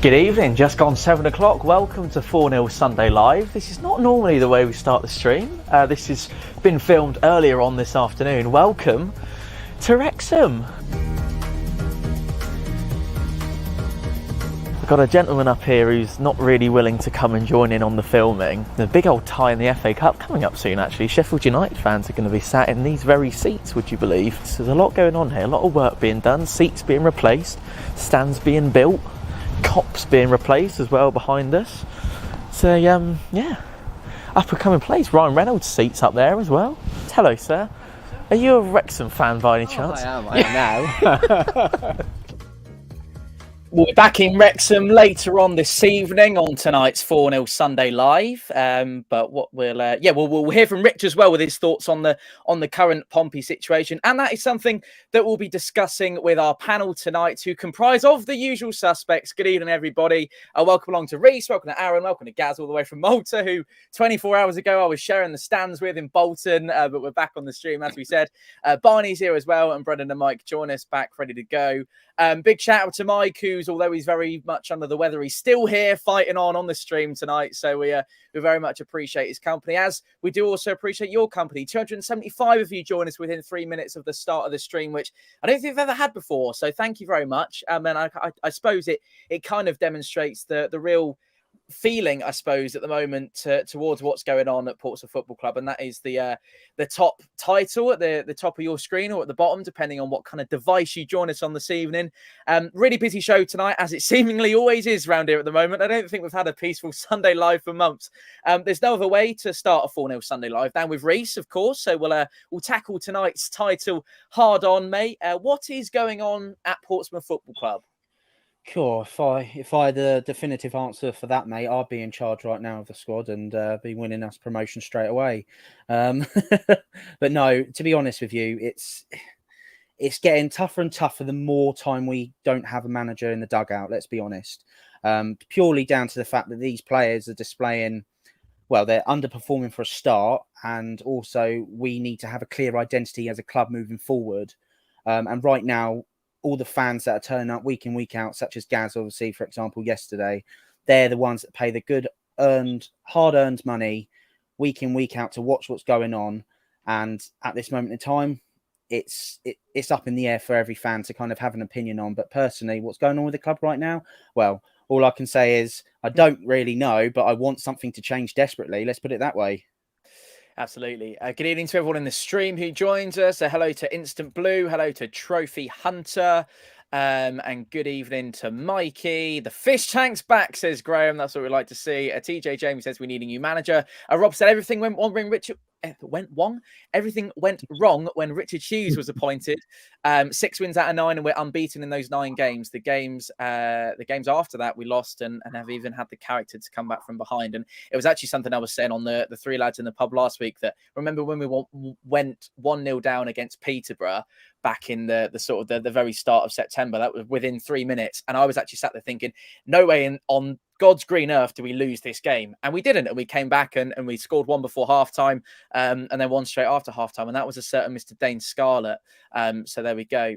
Good evening, just gone 7 o'clock. Welcome to 4-0 Sunday Live. This is not normally the way we start the stream. This has been filmed earlier on this afternoon. Welcome to Wrexham. We've got a gentleman up here who's not really willing to come and join in on the filming. The big old tie in the FA Cup coming up soon, actually. Sheffield United fans are going to be sat in these very seats, would you believe? So there's a lot going on here, a lot of work being done, seats being replaced, stands being built. Cops being replaced as well behind us. So yeah, up and coming place. Ryan Reynolds' seats up there as well. Hello, sir. Are you a Wrexham fan by any chance? I am now. We'll be back in Wrexham later on this evening on tonight's 4-0 Sunday Live. But what we'll hear from Rich as well with his thoughts on the current Pompey situation, and that is something that we'll be discussing with our panel tonight, who comprise of the usual suspects. Good evening, everybody. Welcome along to Reese. Welcome to Aaron. Welcome to Gaz, all the way from Malta, who 24 hours ago I was sharing the stands with in Bolton, but we're back on the stream as we said. Barney's here as well, and Brendan and Mike join us back ready to go. Big shout out to Mike, who's, although he's very much under the weather, he's still here fighting on the stream tonight. So we very much appreciate his company, as we do also appreciate your company. 275 of you join us within 3 minutes of the start of the stream, which I don't think we've ever had before. So thank you very much. And I suppose it kind of demonstrates the real feeling, I suppose, at the moment towards what's going on at Portsmouth Football Club, and that is the top title at the top of your screen, or at the bottom, depending on what kind of device you join us on this evening. Really busy show tonight, as it seemingly always is around here at the moment. I don't think we've had a peaceful Sunday Live for months. There's no other way to start a 4-0 Sunday Live than with Reese, of course. So we'll tackle tonight's title hard on, mate. What is going on at Portsmouth Football Club? Cool. If I had the definitive answer for that, mate, I'd be in charge right now of the squad and be winning us promotion straight away. But no, to be honest with you, it's getting tougher and tougher the more time we don't have a manager in the dugout. Let's be honest. Purely down to the fact that these players are displaying, well, they're underperforming for a start, and also we need to have a clear identity as a club moving forward. And right now, all the fans that are turning up week in, week out, such as Gaz, obviously, for example, yesterday, they're the ones that pay the good hard-earned money week in, week out to watch what's going on. And at this moment in time, it's up in the air for every fan to kind of have an opinion on. But personally, what's going on with the club right now? Well, all I can say is I don't really know, but I want something to change desperately. Let's put it that way. Absolutely. Good evening to everyone in the stream who joins us. Hello to Instant Blue. Hello to Trophy Hunter. And good evening to Mikey. The fish tank's back, says Graham. That's what we like to see. TJ Jamie says we need a new manager. Rob said everything went wrong Everything went wrong when Richard Hughes was appointed. 6 wins out of 9, and we're unbeaten in those 9 games. The games after that we lost and have even had the character to come back from behind. And it was actually something I was saying on the 3 lads in the pub last week, that remember when we went 1-0 down against Peterborough back in the very start of September. That was within 3 minutes, and I was actually sat there thinking, no way on God's green earth do we lose this game. And we didn't, and we came back and we scored 1 before halftime, and then 1 straight after halftime, and that was a certain Mr. Dane Scarlett. So there we go.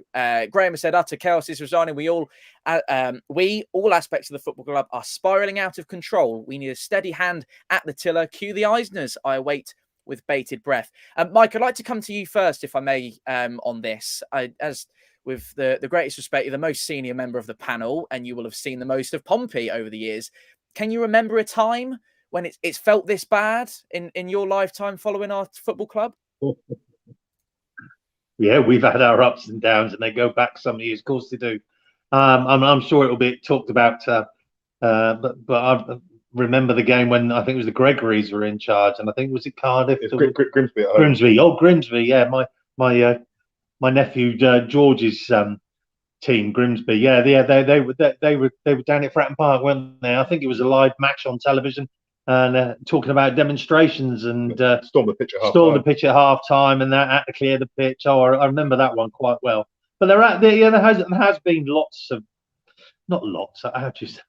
Graham said utter chaos is resigning. We all aspects of the football club are spiraling out of control. We need a steady hand at the tiller. Cue the Eisners. I await with bated breath. Mike, I'd like to come to you first, if I may, on this. As with the greatest respect, you're the most senior member of the panel, and you will have seen the most of Pompey over the years. Can you remember a time when it's felt this bad in your lifetime following our football club? Yeah, we've had our ups and downs, and they go back some years. Of course they do. I'm sure it'll be talked about, but I remember the game when I think it was the Gregories were in charge, and I think was it Cardiff? Grimsby. Grimsby. Oh, Grimsby. Yeah, my nephew George's team, Grimsby. Yeah, they were down at Fratton Park, weren't they? I think it was a live match on television, and talking about demonstrations and storm the pitch at half time, and that had to clear the pitch. Oh, I remember that one quite well. But there has been lots of, not lots. I have to say,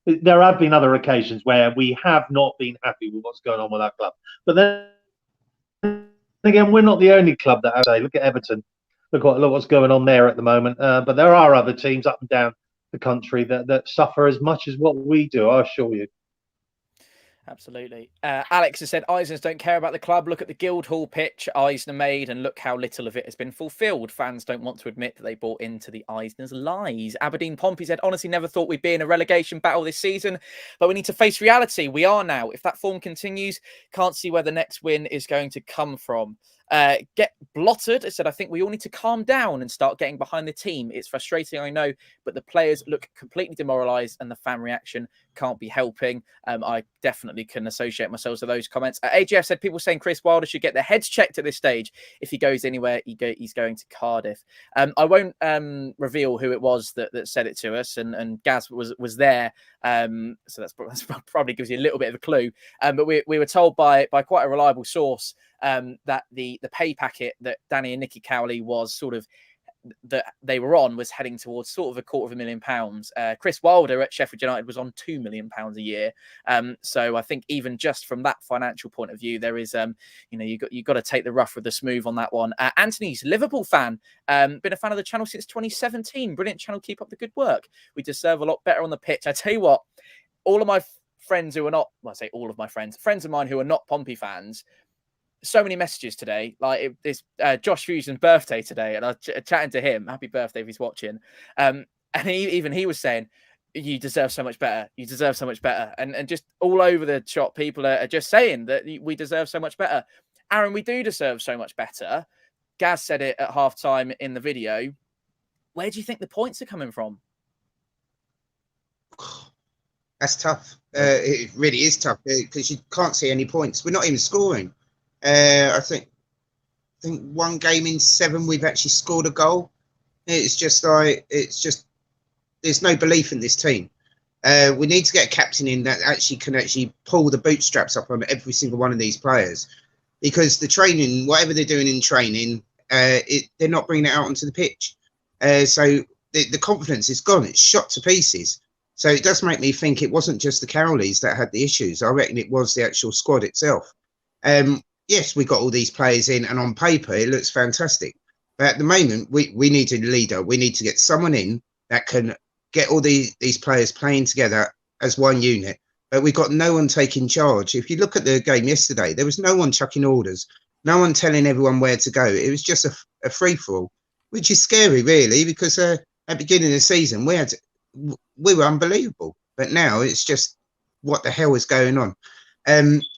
there have been other occasions where we have not been happy with what's going on with our club. But then again, we're not the only club that have. Look at Everton. Look what's going on there at the moment. But there are other teams up and down the country that suffer as much as what we do, I assure you. Absolutely. Alex has said, Eisners don't care about the club. Look at the Guildhall pitch Eisner made and look how little of it has been fulfilled. Fans don't want to admit that they bought into the Eisners' lies. Aberdeen Pompey said, honestly, never thought we'd be in a relegation battle this season, but we need to face reality. We are now. If that form continues, can't see where the next win is going to come from. Get blotted. I said, I think we all need to calm down and start getting behind the team. It's frustrating, I know, but the players look completely demoralised and the fan reaction can't be helping. I definitely can associate myself to those comments. AGF said, people saying Chris Wilder should get their heads checked at this stage. If he goes anywhere, he's going to Cardiff. I won't reveal who it was that said it to us, and Gaz was there. So that's probably gives you a little bit of a clue. But we were told by quite a reliable source that the pay packet that Danny and Nicky Cowley was sort of that they were on was heading towards sort of £250,000. Chris Wilder at Sheffield United was on £2 million a year. So I think even just from that financial point of view, there is you've got to take the rough with the smooth on that one. Anthony's Liverpool fan, been a fan of the channel since 2017. Brilliant channel, keep up the good work. We deserve a lot better on the pitch. I tell you what, all of my friends who are not, well, I say all of my friends of mine who are not Pompey fans, so many messages today. Like it's Josh Fusion's birthday today, and I was chatting to him. Happy birthday if he's watching. And he was saying, "You deserve so much better. You deserve so much better." And just all over the shop, people are just saying that we deserve so much better. Aaron, we do deserve so much better. Gaz said it at halftime in the video. Where do you think the points are coming from? That's tough. It really is tough because you can't see any points. We're not even scoring. I think one game in 7 we've actually scored a goal. It's just there's no belief in this team. We need to get a captain in that can pull the bootstraps up on every single one of these players, because the training, whatever they're doing in training, they're not bringing it out onto the pitch. So the confidence is gone. It's shot to pieces. So it does make me think it wasn't just the Cowleys that had the issues. I reckon it was the actual squad itself. Yes, we got all these players in, and on paper it looks fantastic. But at the moment, we need a leader. We need to get someone in that can get all these players playing together as one unit. But we've got no one taking charge. If you look at the game yesterday, there was no one chucking orders, no one telling everyone where to go. It was just a free-for-all, which is scary, really, because at the beginning of the season, we were unbelievable. But now it's just, what the hell is going on?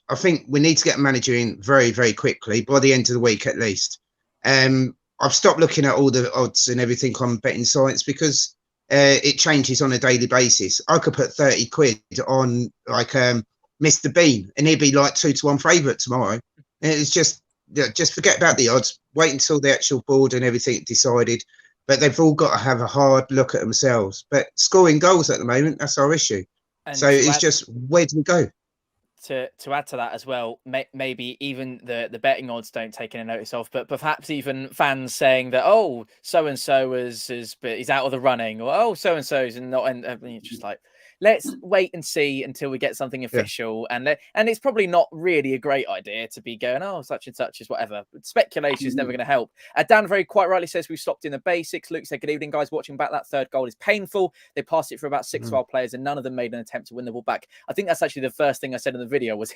I think we need to get a manager in very, very quickly, by the end of the week at least. I've stopped looking at all the odds and everything on betting sites because it changes on a daily basis. I could put 30 quid on like Mr. Bean and he'd be like 2-1 favourite tomorrow. It's just forget about the odds. Wait until the actual board and everything decided. But they've all got to have a hard look at themselves. But scoring goals at the moment, that's our issue. And so it's just, where do we go? To add to that as well, maybe even the betting odds don't take any notice of, but perhaps even fans saying that, oh, so and so he's out of the running, or oh, so and so's and not, and it's just like, let's wait and see until we get something official. Yeah. And it's probably not really a great idea to be going, oh, such and such is whatever. But speculation is never going to help. Dan very quite rightly says we've stopped in the basics. Luke said, good evening, guys. Watching back, that third goal is painful. They passed it for about 6 of our players and none of them made an attempt to win the ball back. I think that's actually the first thing I said in the video was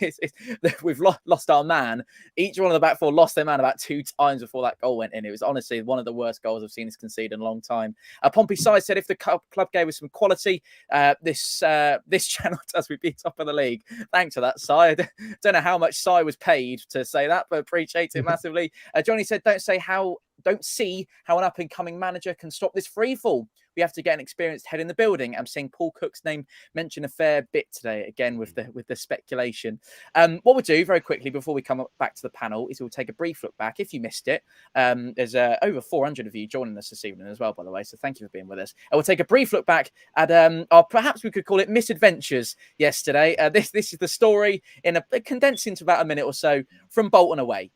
we've lost our man. Each one of the back four lost their man about 2 times before that goal went in. It was honestly one of the worst goals I've seen us concede in a long time. Pompey Side said if the club gave us some quality, this channel does we'd be top of the league. Thanks for that, Si. I don't know how much Si was paid to say that, but appreciate it massively. Johnny said, don't see how an up-and-coming manager can stop this freefall. We have to get an experienced head in the building. I'm seeing Paul Cook's name mentioned a fair bit today, again, with the speculation. What we'll do very quickly before we come back to the panel is we'll take a brief look back. If you missed it, there's over 400 of you joining us this evening as well, by the way, so thank you for being with us. We'll take a brief look back at, or perhaps we could call it misadventures yesterday. This is the story in a condensed into about a minute or so from Bolton away.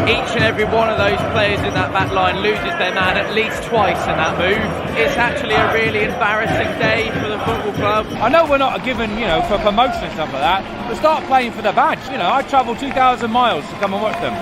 Each and every one of those players in that back line loses their man at least twice in that move. It's actually a really embarrassing day for the football club. I know we're not given, for promotion and stuff like that, but start playing for the badge. I travelled 2,000 miles to come and watch them.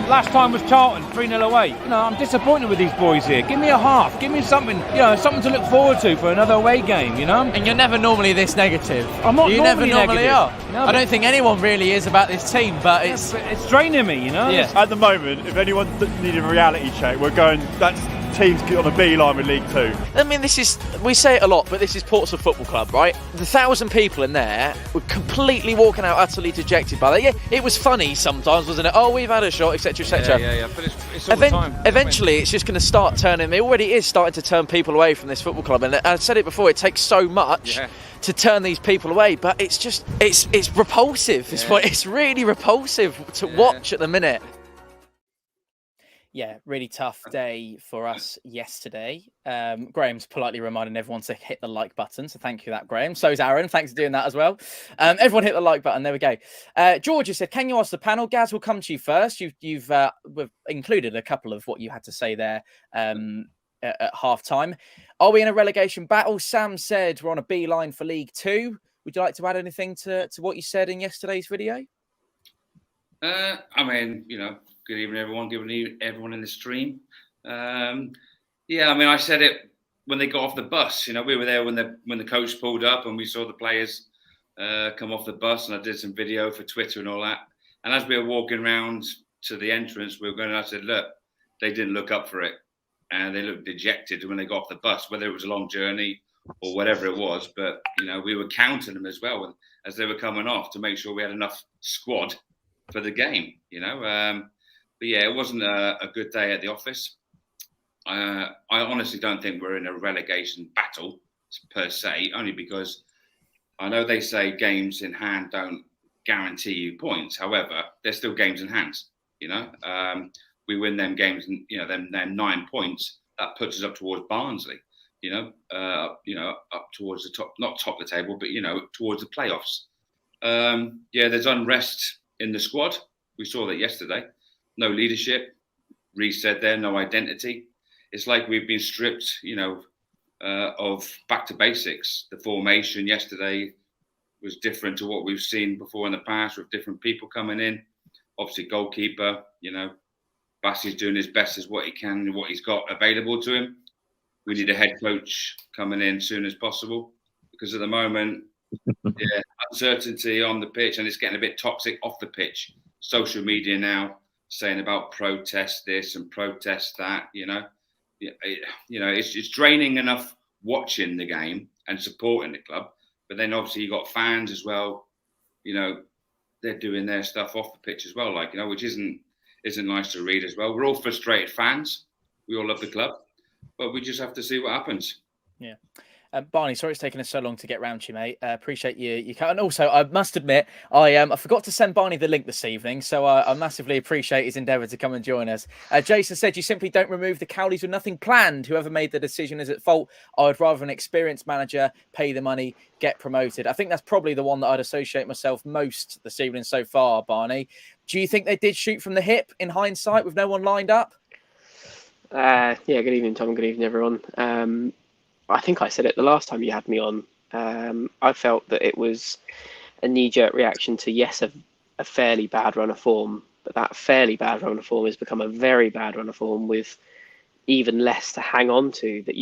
Last time was Charlton, 3-0 away. I'm disappointed with these boys here. Give me a half. Give me something, something to look forward to for another away game, And you're never normally this negative. I'm not You normally never normally negative. are. No, I don't think anyone really is about this team, but it's draining me, Yeah. At the moment, if anyone needed a reality check, that's teams on a beeline with League Two. I mean, we say it a lot, but this is Portsmouth Football Club, right? The 1,000 people in there were completely walking out utterly dejected by that. Yeah, it was funny sometimes, wasn't it? Oh, we've had a shot, etc., etc. Yeah. But it's all the time. Eventually, it's just going to start turning. It already is starting to turn people away from this football club. And I've said it before, it takes so much to turn these people away, but it's just it's repulsive. It's really repulsive to watch at the minute. Yeah, really tough day for us yesterday. Graham's politely reminding everyone to hit the like button, so thank you for that, Graham. So is Aaron, thanks for doing that as well. Everyone hit the like button, there we go. George has said, can you ask the panel? Gaz, will come to you first. We've included a couple of what you had to say there at half-time. Are we in a relegation battle? Sam said we're on a beeline for League Two. Would you like to add anything to what you said in yesterday's video? Good evening, everyone. Good evening, everyone in the stream. I said it when they got off the bus. We were there when the coach pulled up and we saw the players come off the bus, and I did some video for Twitter and all that. And as we were walking around to the entrance, I said, look, they didn't look up for it, and they looked dejected when they got off the bus, whether it was a long journey or whatever it was. But we were counting them as well as they were coming off to make sure we had enough squad for the game. But yeah, it wasn't a good day at the office. I honestly don't think we're in a relegation battle per se, only because I know they say games in hand don't guarantee you points. However, they're still games in hand. We win them games, and them 9 points, that puts us up towards Barnsley. Up towards the top, not top of the table, but towards the playoffs. There's unrest in the squad. We saw that yesterday. No leadership, Reece said there, no identity. It's like we've been stripped, of back to basics. The formation yesterday was different to what we've seen before in the past, with different people coming in. Obviously, goalkeeper, Bassie's doing his best as what he can and what he's got available to him. We need a head coach coming in as soon as possible, because at the moment, uncertainty on the pitch, and it's getting a bit toxic off the pitch. Social media now saying about protest this and protest that, it's draining enough watching the game and supporting the club. But then obviously you got fans as well, they're doing their stuff off the pitch as well, which isn't nice to read as well. We're all frustrated fans. We all love the club, but we just have to see what happens. Yeah. Barney, sorry it's taken us so long to get round to you, mate. Appreciate you. And also, I must admit, I forgot to send Barney the link this evening, so I massively appreciate his endeavour to come and join us. Jason said, you simply don't remove the Cowleys with nothing planned. Whoever made the decision is at fault. I would rather an experienced manager pay the money, get promoted. I think that's probably the one that I'd associate myself most this evening so far, Barney. Do you think they did shoot from the hip in hindsight with no one lined up? Good evening, Tom. Good evening, everyone. I think I said it the last time you had me on. I felt that it was a knee-jerk reaction to, yes, a fairly bad run of form, but that fairly bad run of form has become a very bad run of form with even less to hang on to. That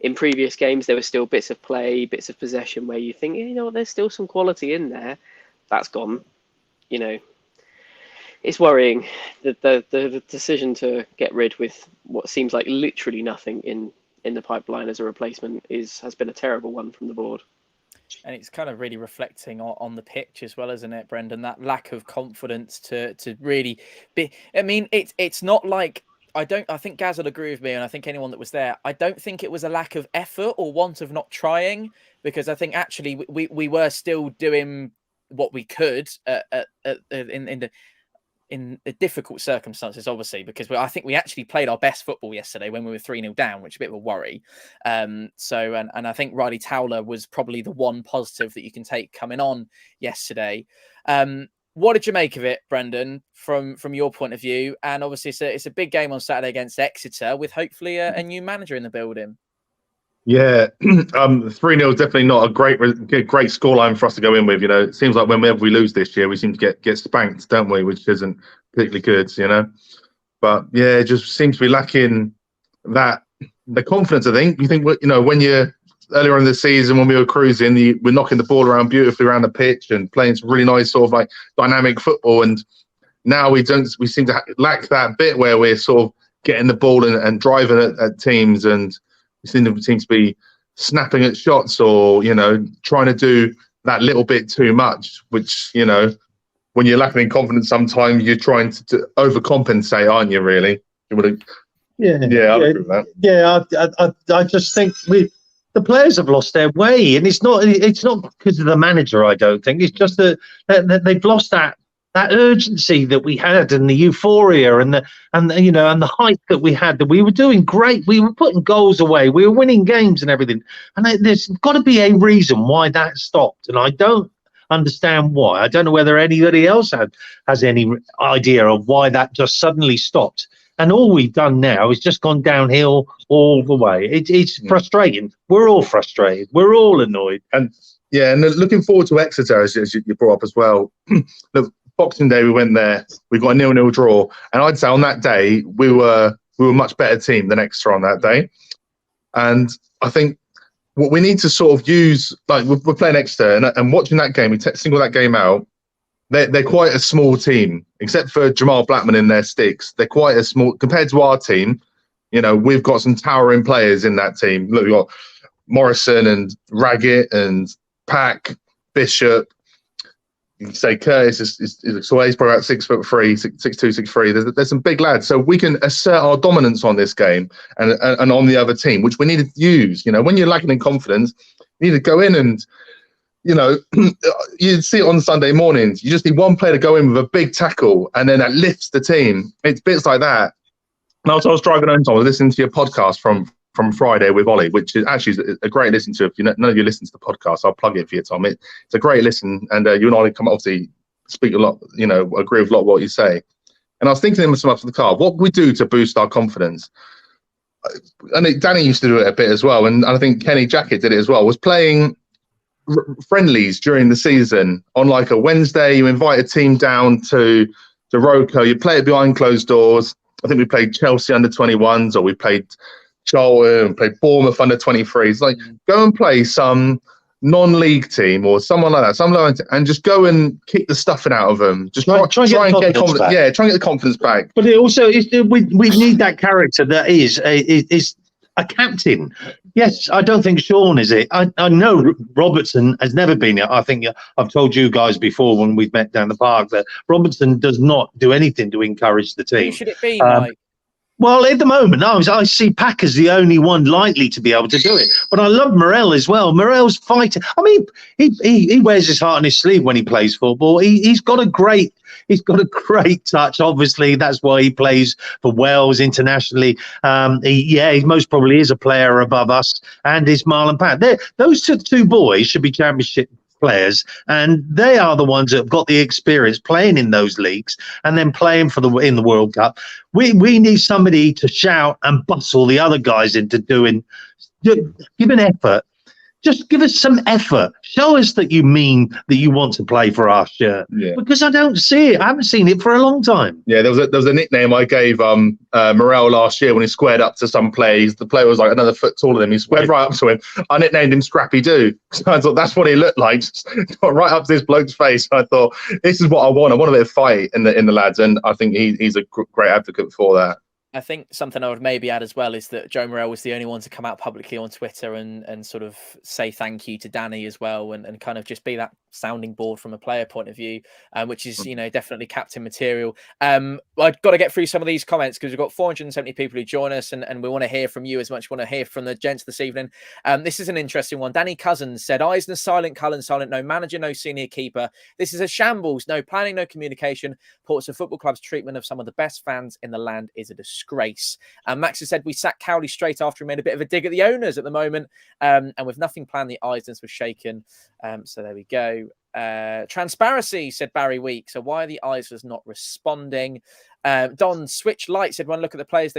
in previous games there were still bits of play, bits of possession where you think, there's still some quality in there. That's gone. It's worrying. The decision to get rid with what seems like literally nothing in the pipeline as a replacement has been a terrible one from the board. And it's kind of really reflecting on the pitch as well, isn't it, Brendan? That lack of confidence to really be. I mean, it's not like I think Gaz will agree with me, and I think anyone that was there. I don't think it was a lack of effort or want of not trying, because I think actually we were still doing what we could in the difficult circumstances, obviously, because I think we actually played our best football yesterday when we were 3-0 down, which is a bit of a worry. And I think Riley Towler was probably the one positive that you can take coming on yesterday. What did you make of it, Brendan, from your point of view? And obviously, it's a big game on Saturday against Exeter, with hopefully a new manager in the building. Yeah, 3-0 is definitely not a great scoreline for us to go in with. You know, it seems like whenever we lose this year, we seem to get spanked, don't we? Which isn't particularly good, you know. But yeah, it just seems to be lacking the confidence. I think when you're earlier in the season when we were cruising, we're knocking the ball around beautifully around the pitch and playing some really nice sort of like dynamic football. And now we seem to lack that bit where we're sort of getting the ball and driving at teams, and we seem to be snapping at shots or, trying to do that little bit too much, which, when you're lacking in confidence, sometimes you're trying to overcompensate, aren't you, really? Yeah, I agree with that. Yeah, I just think the players have lost their way, and it's not because of the manager. I don't think it's just that they've lost that urgency that we had, and the euphoria, and the hype that we had. That we were doing great, we were putting goals away, we were winning games and everything. And there's got to be a reason why that stopped, and I don't understand why. I don't know whether anybody else has any idea of why that just suddenly stopped. And all we've done now is just gone downhill all the way. It's frustrating. We're all frustrated. We're all annoyed. And looking forward to Exeter, as you brought up as well. Look, Boxing Day, we went there. We got a 0-0 draw, and I'd say on that day we were a much better team than Exeter on that day. And I think what we need to sort of use, like we're playing Exeter, and watching that game, we single that game out. They're quite a small team, except for Jamal Blackman in their sticks. They're quite a small compared to our team. We've got some towering players in that team. Look, we've got Morrison and Raggett and Pack, Bishop. You can say Curtis is he's probably about 6'3", 6'2", 6'3". There's some big lads, so we can assert our dominance on this game and on the other team, which we need to use. When you're lacking in confidence, you need to go in and. You see it on Sunday mornings. You just need one player to go in with a big tackle, and then that lifts the team. It's bits like that. And I was driving home, Tom, listening to your podcast from Friday with Ollie, which is actually a great listen to. If none of you listen to the podcast, I'll plug it for you, Tom. It's a great listen, and you and Ollie come obviously speak a lot. Agree with a lot of what you say. And I was thinking to myself after the car, what can we do to boost our confidence? I think Danny used to do it a bit as well, and I think Kenny Jackett did it as well. Was playing friendlies during the season on like a Wednesday. You invite a team down to Roco, you play it behind closed doors. I think we played Chelsea under 21s, or we played Charlton, played Bournemouth under 23s. Like, go and play some non-league team or someone like that, and just go and kick the stuffing out of them. Just try and get confidence. Yeah, try and get the confidence back. But it also we need that character that is a captain. Yes, I don't think Sean is it. I know Robertson has never been it. I think I've told you guys before when we've met down the park that Robertson does not do anything to encourage the team. Who should it be, Mike? Well, at the moment, I see Pack as the only one likely to be able to do it. But I love Morel as well. Morel's fighting. I mean, he wears his heart on his sleeve when he plays football. He's got a great touch. Obviously, that's why he plays for Wales internationally. He most probably is a player above us, and is Marlon Pat. Those two boys should be championship players, and they are the ones that have got the experience playing in those leagues and then playing in the World Cup. We need somebody to shout and bustle the other guys into give an effort. Just give us some effort. Show us that you mean that you want to play for our shirt. Yeah. Because I don't see it. I haven't seen it for a long time. Yeah, there was a nickname I gave Morel last year when he squared up to some plays. The player was like another foot taller than him. He squared right up to him. I nicknamed him Scrappy Doo. So I thought that's what he looked like. Just got right up to this bloke's face. I thought, this is what I want. I want a bit of fight in the lads, and I think he's a great advocate for that. I think something I would maybe add as well is that Joe Morel was the only one to come out publicly on Twitter and sort of say thank you to Danny as well, and kind of just be that sounding board from a player point of view, which is, definitely captain material. I've got to get through some of these comments because we've got 470 people who join us, and we want to hear from you as much as we want to hear from the gents this evening. This is an interesting one. Danny Cousins said, Eisner silent, Cullen silent, no manager, no senior keeper. This is a shambles, no planning, no communication. Portsmouth Football Club's treatment of some of the best fans in the land is a disgrace. Max has said, we sacked Cowley straight after he made a bit of a dig at the owners at the moment, and with nothing planned, the Eisners were shaken. So there we go. Transparency, said Barry Week. So why are the Islers not responding? Don Switch Light said, when look at the players,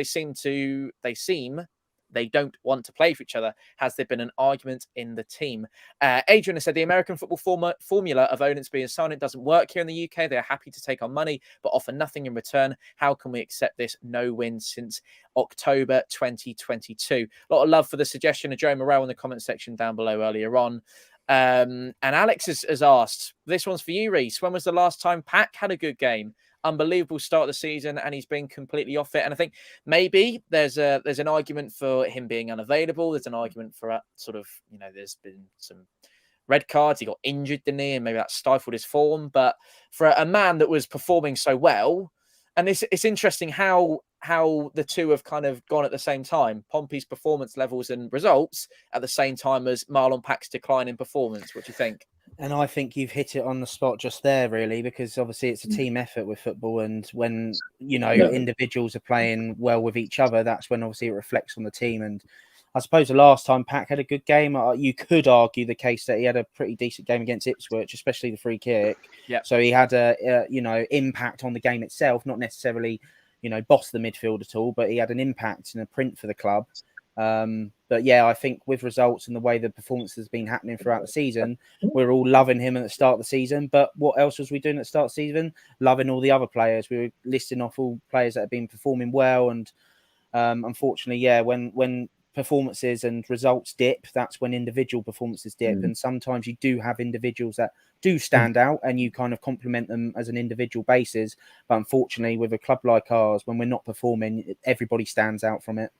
they don't want to play for each other. Has there been an argument in the team? Adrian has said the American football formula of owners being silent doesn't work here in the UK. They are happy to take our money, but offer nothing in return. How can we accept this? No win since October 2022. A lot of love for the suggestion of Joe Morrell in the comment section down below earlier on. And Alex has asked, this one's for you, Reese. When was the last time Pack had a good game? Unbelievable start of the season, and he's been completely off it. And I think maybe there's an argument for him being unavailable. There's an argument for sort of, there's been some red cards. He got injured, didn't he? And maybe that stifled his form. But for a man that was performing so well, and it's interesting how the two have kind of gone at the same time. Pompey's performance levels and results at the same time as Marlon Pack's decline in performance. What do you think? And I think you've hit it on the spot just there, really, because obviously it's a team effort with football. And when, individuals are playing well with each other, that's when obviously it reflects on the team. And I suppose the last time Pack had a good game, you could argue the case that he had a pretty decent game against Ipswich, especially the free kick. Yeah. So he had impact on the game itself, not necessarily, boss the midfield at all, but he had an impact and a print for the club. But yeah, I think with results and the way the performance has been happening throughout the season, we're all loving him at the start of the season. But what else was we doing at the start of the season? Loving all the other players. We were listing off all players that have been performing well. And unfortunately, when performances and results dip, that's when individual performances dip. And sometimes you do have individuals that do stand out and you kind of compliment them as an individual basis. But unfortunately, with a club like ours, when we're not performing, everybody stands out from it.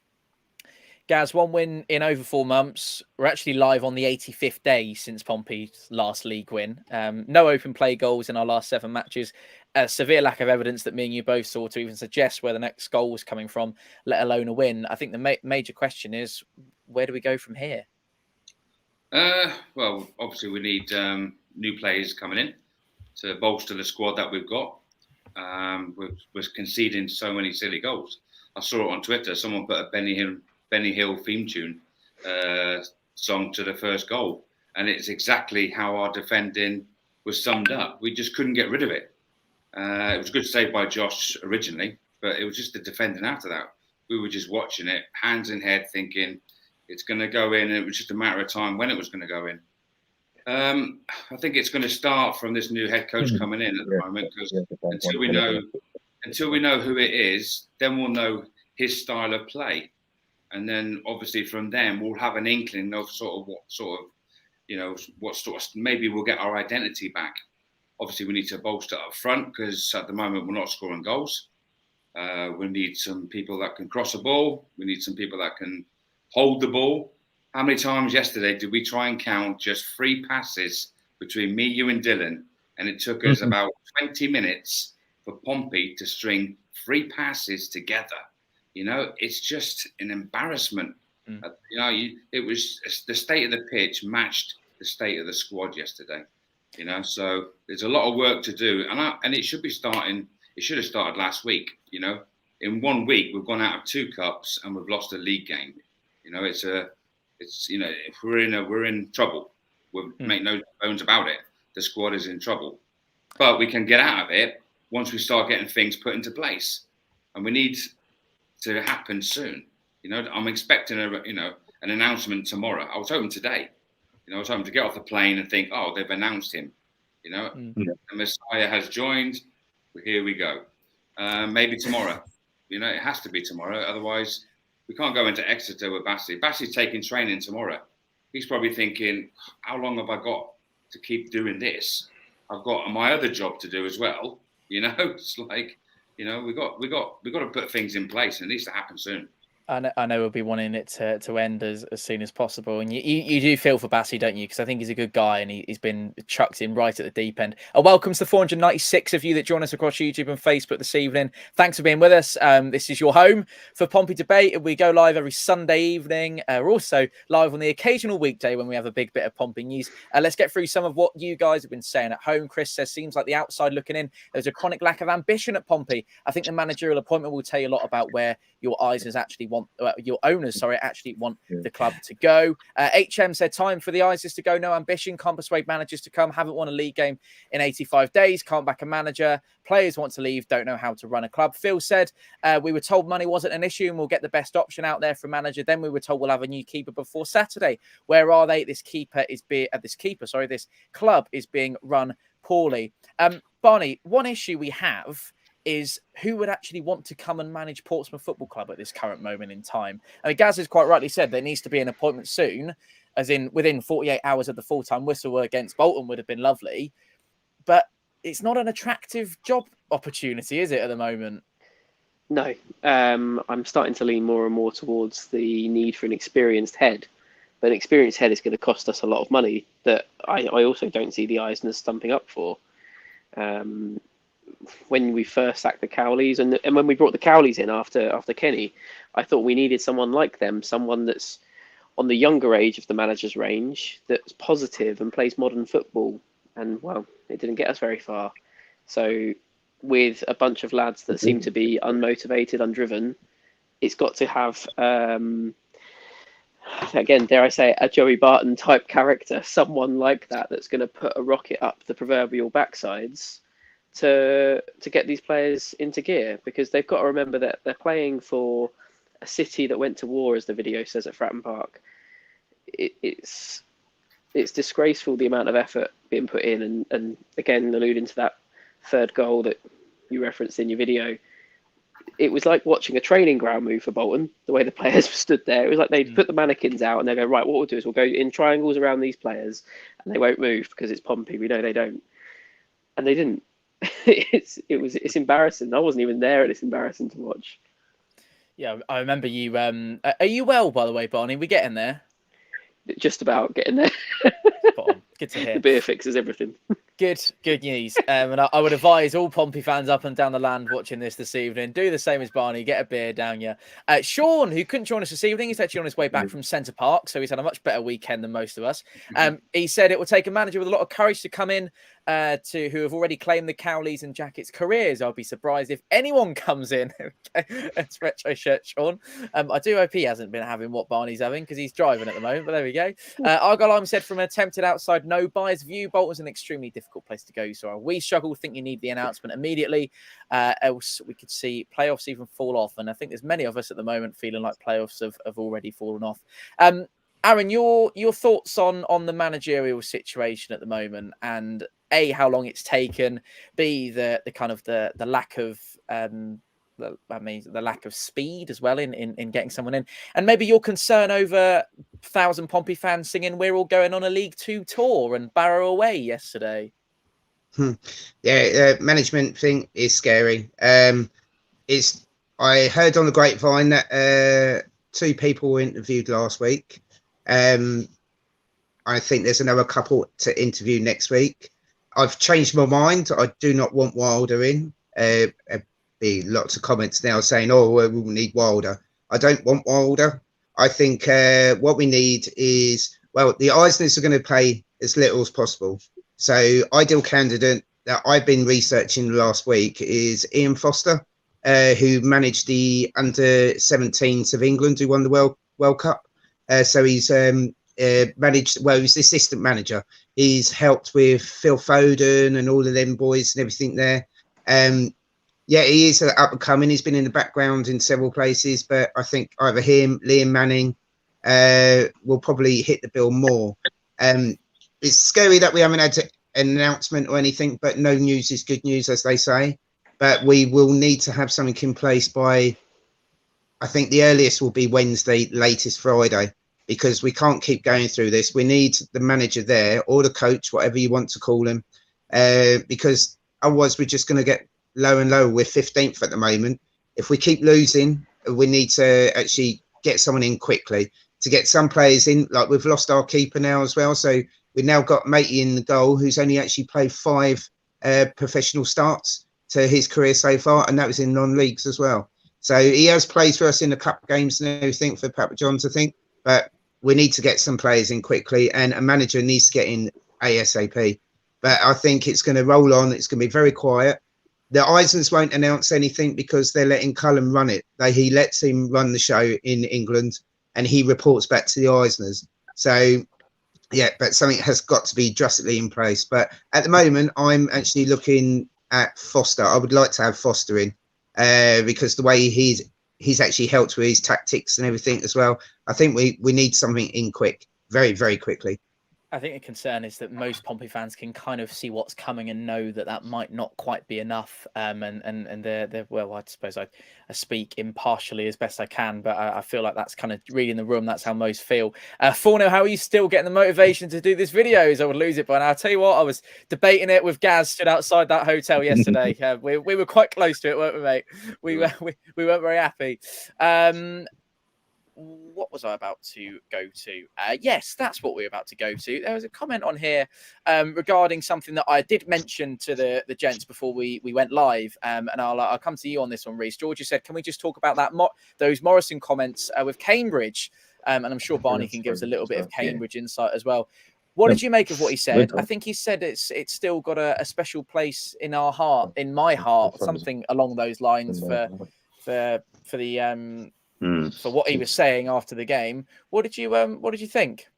Gaz, one win in over 4 months. We're actually live on the 85th day since Pompey's last league win. No open play goals in our last 7 matches. A severe lack of evidence that me and you both saw to even suggest where the next goal was coming from, let alone a win. I think the major question is, where do we go from here? Well, obviously we need new players coming in to bolster the squad that we've got. We're conceding so many silly goals. I saw it on Twitter. Someone put a Benny Hill theme tune song to the first goal, and it's exactly how our defending was summed up. We just couldn't get rid of it. It was a good save by Josh originally, but it was just the defending after that. We were just watching it, hands in head, thinking it's going to go in, and it was just a matter of time when it was going to go in. I think it's going to start from this new head coach coming in at the moment, because until we know who it is, then we'll know his style of play. And then obviously from them, we'll have an inkling of maybe we'll get our identity back. Obviously, we need to bolster up front because at the moment we're not scoring goals. We need some people that can cross a ball. We need some people that can hold the ball. How many times yesterday did we try and count just 3 passes between me, you and Dylan? And it took us about 20 minutes for Pompey to string 3 passes together. It's just an embarrassment. It was the state of the pitch matched the state of the squad yesterday. So there's a lot of work to do, and it should be starting. It should have started last week. In 1 week we've gone out of 2 cups and we've lost a league game. We're in trouble. We'll make no bones about it. The squad is in trouble, but we can get out of it once we start getting things put into place, and we need to happen soon. I'm expecting an announcement tomorrow. I was hoping today. I was hoping to get off the plane and think, oh, they've announced him. The Messiah has joined. Here we go. Maybe tomorrow. It has to be tomorrow. Otherwise, we can't go into Exeter with Bassi. Bassi's taking training tomorrow. He's probably thinking, how long have I got to keep doing this? I've got my other job to do as well. It's like, we got to put things in place, and it needs to happen soon. I know we'll be wanting it to end as soon as possible. And you do feel for Bassi, don't you? Because I think he's a good guy and he's been chucked in right at the deep end. Welcome to the 496 of you that join us across YouTube and Facebook this evening. Thanks for being with us. This is your home for Pompey Debate. We go live every Sunday evening. We're also live on the occasional weekday when we have a big bit of Pompey news. Let's get through some of what you guys have been saying at home. Chris says, seems like the outside looking in, there's a chronic lack of ambition at Pompey. I think the managerial appointment will tell you a lot about where your eyes is actually want your owners, actually want the club to go. HM said time for the Isis to go. No ambition. Can't persuade managers to come. Haven't won a league game in 85 days. Can't back a manager. Players want to leave. Don't know how to run a club. Phil said we were told money wasn't an issue and we'll get the best option out there for a manager. Then we were told we'll have a new keeper before Saturday. Where are they? This club is being run poorly. Barney, one issue we have is who would actually want to come and manage Portsmouth Football Club at this current moment in time. I mean, Gaz has quite rightly said there needs to be an appointment soon, as in within 48 hours of the full-time whistle against Bolton would have been lovely. But it's not an attractive job opportunity, is it, at the moment? No. I'm starting to lean more and more towards the need for an experienced head. But an experienced head is going to cost us a lot of money that I also don't see the Eisners stumping up for. When we first sacked the Cowleys and when we brought the Cowleys in after Kenny, I thought we needed someone like them, someone that's on the younger age of the manager's range, that's positive and plays modern football. And, well, it didn't get us very far. So with a bunch of lads that seem to be unmotivated, undriven, it's got to have, again, dare I say, a Joey Barton type character, someone like that that's going to put a rocket up the proverbial backsides to get these players into gear, because they've got to remember that they're playing for a city that went to war, as the video says at Fratton Park. It's disgraceful the amount of effort being put in, and again, alluding to that third goal that you referenced in your video, it was like watching a training ground move for Bolton, the way the players stood there. It was like they'd put the mannequins out and they go, right, what we'll do is we'll go in triangles around these players and they won't move because it's Pompey. We know they don't. And they didn't. It's embarrassing. I wasn't even there, and it's embarrassing to watch. Yeah, I remember you. Are you well, by the way, Barney? We getting there? Just about getting there. Good to hear. The beer fixes everything. Good news. And I would advise all Pompey fans up and down the land watching this evening, do the same as Barney, get a beer down you. Sean, who couldn't join us this evening, he's actually on his way back from Centre Park, so he's had a much better weekend than most of us. He said it will take a manager with a lot of courage to come in to who have already claimed the Cowleys and Jackets careers. I'll be surprised if anyone comes in. That's retro shirt, Sean. I do hope he hasn't been having what Barney's having, because he's driving at the moment, but there we go. Argyle Lime said, from an attempted outside no buyer's view, Bolton's an extremely difficult place to go. So we struggle, think you need the announcement immediately, else we could see playoffs even fall off. And I think there's many of us at the moment feeling like playoffs have already fallen off. Aaron, your thoughts on the managerial situation at the moment, and A, how long it's taken, B, the kind of the lack of the lack of speed as well in getting someone in, and maybe your concern over 1,000 Pompey fans singing "We're all going on a League Two tour" and Barrow away yesterday. Yeah, management thing is scary. I heard on the grapevine that 2 people were interviewed last week. I think there's another couple to interview next week. I've changed my mind. I do not want Wilder in. Be lots of comments now saying, "Oh, we'll need Wilder." I don't want Wilder. I think what we need is, well, the Eisners are going to pay as little as possible. So, ideal candidate that I've been researching last week is Ian Foster, who managed the under-17s of England, who won the World Cup. So he's managed, well, he's the assistant manager. He's helped with Phil Foden and all of them boys and everything there. Yeah, he is up and coming. He's been in the background in several places, but I think either him, Liam Manning, will probably hit the bill more. It's scary that we haven't had an announcement or anything, but no news is good news, as they say. But we will need to have something in place by, I think the earliest will be Wednesday, latest Friday, because we can't keep going through this. We need the manager there, or the coach, whatever you want to call him, because otherwise we're just going to get low and low. We're 15th at the moment. If we keep losing, we need to actually get someone in quickly to get some players in. Like, we've lost our keeper now as well, so we've now got Matey in the goal, who's only actually played 5 professional starts to his career so far, and that was in non-leagues as well. So he has played for us in the cup games and everything for Papa John's, I think, but we need to get some players in quickly, and a manager needs to get in ASAP. But I think it's going to roll on. It's going to be very quiet. the Eisners won't announce anything because they're letting Cullen run it. He lets him run the show in England, and he reports back to the Eisners. So, yeah, but something has got to be drastically in place. But at the moment, I'm actually looking at Foster. I would like to have Foster in because the way he's actually helped with his tactics and everything as well. I think we need something in quick, very, very quickly. I think the concern is that most Pompey fans can kind of see what's coming and know that might not quite be enough. And they're well, I suppose I speak impartially as best I can, but I feel like that's kind of reading the room. That's how most feel. Fournil, how are you still getting the motivation to do this videos? I would lose it by now. I'll tell you what, I was debating it with Gaz stood outside that hotel yesterday. We were quite close to it, weren't we, mate? We weren't very happy. What was I about to go to? Yes, that's what we're about to go to. There was a comment on here regarding something that I did mention to the gents before we went live, and I'll come to you on this one, Reece. George, you said, can we just talk about those Morrison comments with Cambridge? And I'm sure Barney can give us a little bit of Cambridge insight as well. What did you make of what he said? I think he said it's still got a special place in our heart, in my heart, something along those lines for what he was saying after the game. What did you think?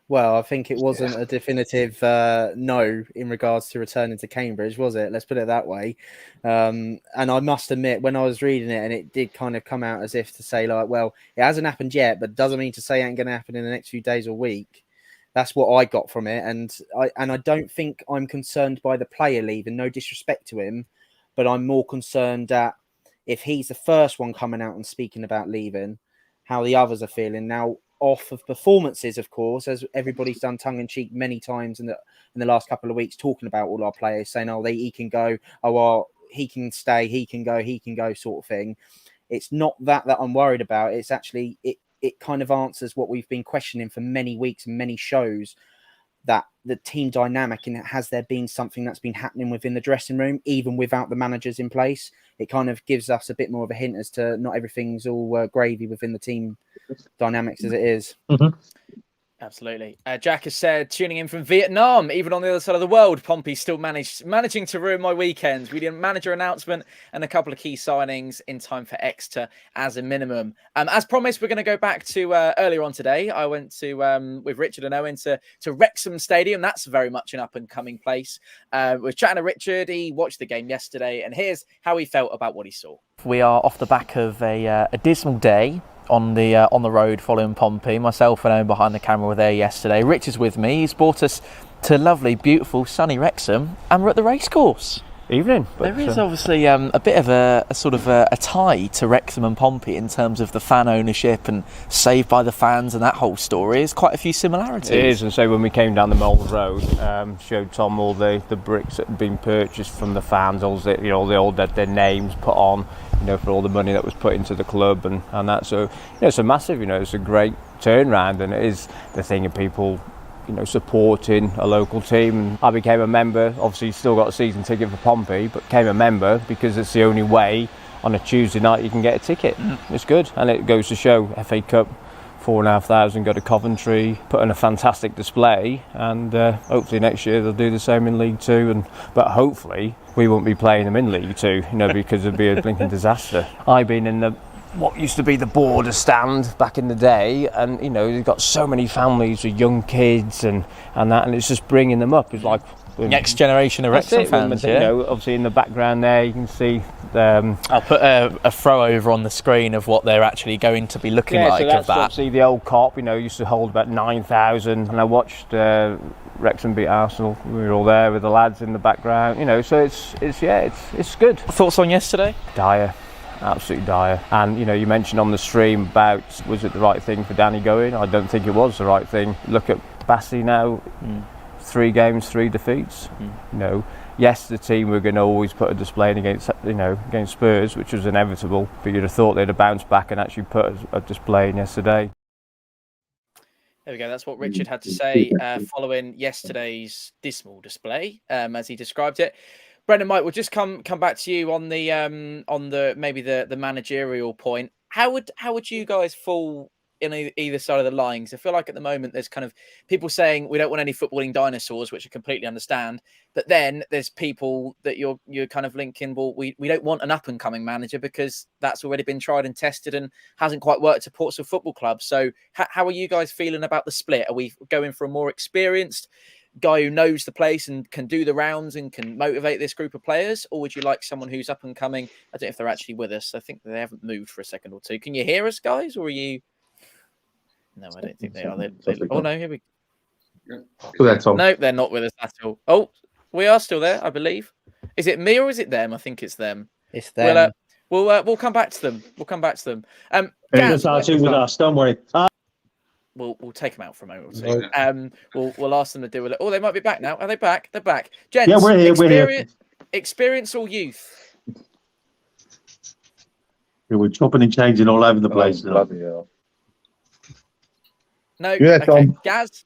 Well, I think it wasn't a definitive no in regards to returning to Cambridge, was it? Let's put it that way. And I must admit, when I was reading it, and it did kind of come out as if to say, like, well, it hasn't happened yet, but doesn't mean to say it ain't going to happen in the next few days or week. That's what I got from it. And I don't think I'm concerned by the player leaving, no disrespect to him, but I'm more concerned that if he's the first one coming out and speaking about leaving, how the others are feeling. Now, off of performances, of course, as everybody's done tongue-in-cheek many times in the last couple of weeks, talking about all our players, saying, oh, he can go, oh, well, he can stay, he can go, sort of thing. It's not that I'm worried about. It's actually, it kind of answers what we've been questioning for many weeks and many shows, that the team dynamic, and has there been something that's been happening within the dressing room, even without the managers in place? It kind of gives us a bit more of a hint as to not everything's all gravy within the team dynamics as it is. Mm-hmm. Absolutely. Jack has said, tuning in from Vietnam, even on the other side of the world, Pompey still managing to ruin my weekends. We did a manager announcement and a couple of key signings in time for Exeter as a minimum. As promised, we're going to go back to earlier on today. I went to with Richard and Owen to Wrexham Stadium. That's very much an up-and-coming place. We're chatting to Richard. He watched the game yesterday, and here's how he felt about what he saw. We are off the back of a dismal day on the road following Pompey. Myself and Owen behind the camera were there yesterday. Rich is with me. He's brought us to lovely, beautiful, sunny Wrexham, and we're at the racecourse. Evening. There is obviously a bit of a sort of a tie to Wrexham and Pompey in terms of the fan ownership and saved by the fans and that whole story. There's quite a few similarities. It is, and so when we came down the Mole Road, showed Tom all the bricks that had been purchased from the fans, all their names put on, for all the money that was put into the club and that. So it's a massive, it's a great turnaround, and it is the thing of people supporting a local team. And I became a member, obviously still got a season ticket for Pompey, but became a member because it's the only way on a Tuesday night you can get a ticket. It's good, and it goes to show FA Cup, 4,500 go to Coventry, put in a fantastic display, and hopefully next year they'll do the same in League Two, but hopefully we won't be playing them in League Two, because it'd be a blinking disaster. I've been in what used to be the border stand back in the day, and you've got so many families with young kids and that, and it's just bringing them up. It's like next generation of Wrexham fans. Obviously in the background there you can see I'll put a throw over on the screen of what they're actually going to be looking like. So that's of that. Obviously the old Cop, used to hold about 9,000, and I watched Wrexham beat Arsenal. We were all there with the lads in the background. So it's good. Thoughts on yesterday? Dire. Absolutely dire. And you mentioned on the stream about, was it the right thing for Danny going? I don't think it was the right thing. Look at Bassey now, 3 games, 3 defeats. Yes, the team were going to always put a display in against Spurs, which was inevitable, but you'd have thought they'd have bounced back and actually put a display in yesterday. There we go. That's what Richard had to say following yesterday's dismal display, as he described it. Brendan, Mike, we'll just come back to you on the maybe the managerial point. How would you guys fall either side of the line? Because I feel like at the moment there's kind of people saying we don't want any footballing dinosaurs, which I completely understand. But then there's people that you're kind of linking. Well, we don't want an up and coming manager because that's already been tried and tested and hasn't quite worked at Portsmouth Football Club. So how are you guys feeling about the split? Are we going for a more experienced guy who knows the place and can do the rounds and can motivate this group of players, or would you like someone who's up and coming? I don't know if they're actually with us. I think they haven't moved for a second or two. Can you hear us, guys, or are you? No, I don't think they are. Oh no, here we go. No, they're not with us at all. Oh, we are still there, I believe. Is it me or is it them? I think it's them. It's them. We'll come back to them. We'll come back to them. Gaz, with us. Don't worry. We'll take them out for a moment or two. We'll ask them to do it. Oh, they might be back now. Are they back? They're back. Gents, yeah, we're here. Experience or youth? Yeah, we're chopping and changing all over the place. No. Yeah, okay. Gaz,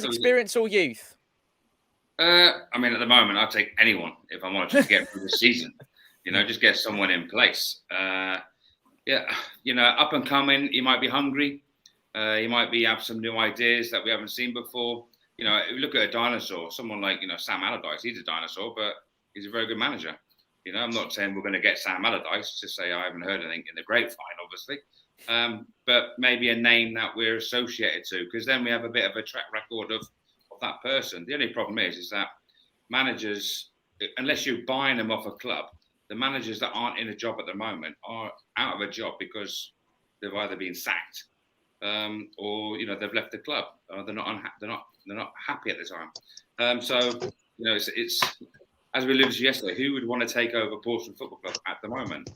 experience or youth? I mean, at the moment, I'll take anyone if I'm honest to get through the season. Just get someone in place. Up and coming, you might be hungry. You might have some new ideas that we haven't seen before. If you look at a dinosaur, someone like, Sam Allardyce, he's a dinosaur, but he's a very good manager. I'm not saying we're going to get Sam Allardyce, to say I haven't heard anything in the grapevine, obviously. But maybe a name that we're associated to, because then we have a bit of a track record of that person. The only problem is that managers, unless you're buying them off a club, the managers that aren't in a job at the moment are out of a job because they've either been sacked or they've left the club. They're not happy at the time. It's as we alluded to yesterday. Who would want to take over Portsmouth Football Club at the moment?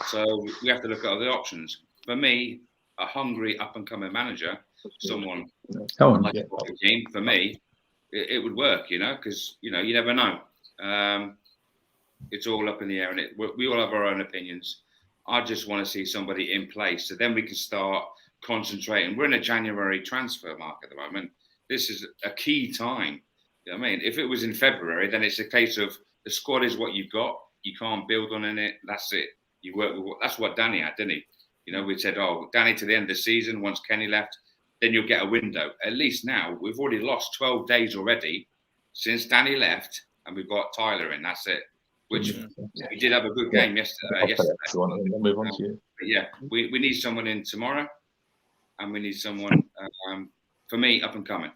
So we have to look at other options. For me, a hungry up and coming manager, someone like the team, for me, it would work. Because you never know. It's all up in the air, and we all have our own opinions. I just want to see somebody in place, so then we can start concentrating. We're in a January transfer market at the moment. This is a key time. I mean, if it was in February, then it's a case of the squad is what you've got. You can't build on it. That's it. You work with that's what Danny had, didn't he? We said, Danny to the end of the season. Once Kenny left, then you'll get a window. At least now we've already lost 12 days already since Danny left, and we've got Tyler in. That's it. Which he did have a good game yesterday. Move on to you. But yeah, we need someone in tomorrow, and we need someone for me up and coming.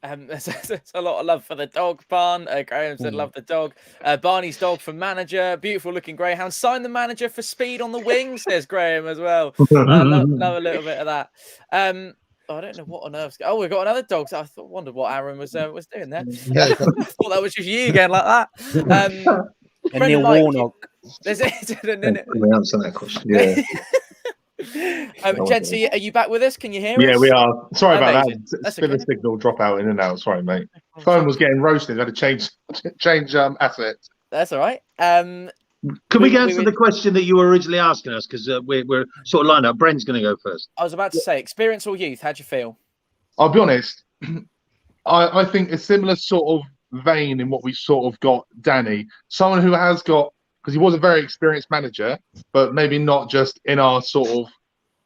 There's a lot of love for the dog, Barn. Graham said love the dog. Barney's dog for manager. Beautiful looking greyhound. Sign the manager for speed on the wing, says Graham as well. Love a little bit of that. I don't know what on earth. Oh, we've got another dog. So I wondered what Aaron was doing there. I thought that was just you again like that. And Neil Warnock. There's Can we answer that question? Yeah. Gents, are you back with us? Can you hear us? Yeah, we are. Sorry about that. That's It's been a signal drop out in and out. Sorry, mate. Phone was getting roasted. I had to change assets. That's all right. Can we answer the question that you were originally asking us? Because we're sort of lined up. Brent's going to go first. I was about to say, experience or youth? How'd you feel? I'll be honest. I think a similar sort of vein in what we sort of got Danny. Someone who has got, because he was a very experienced manager, but maybe not just in our sort of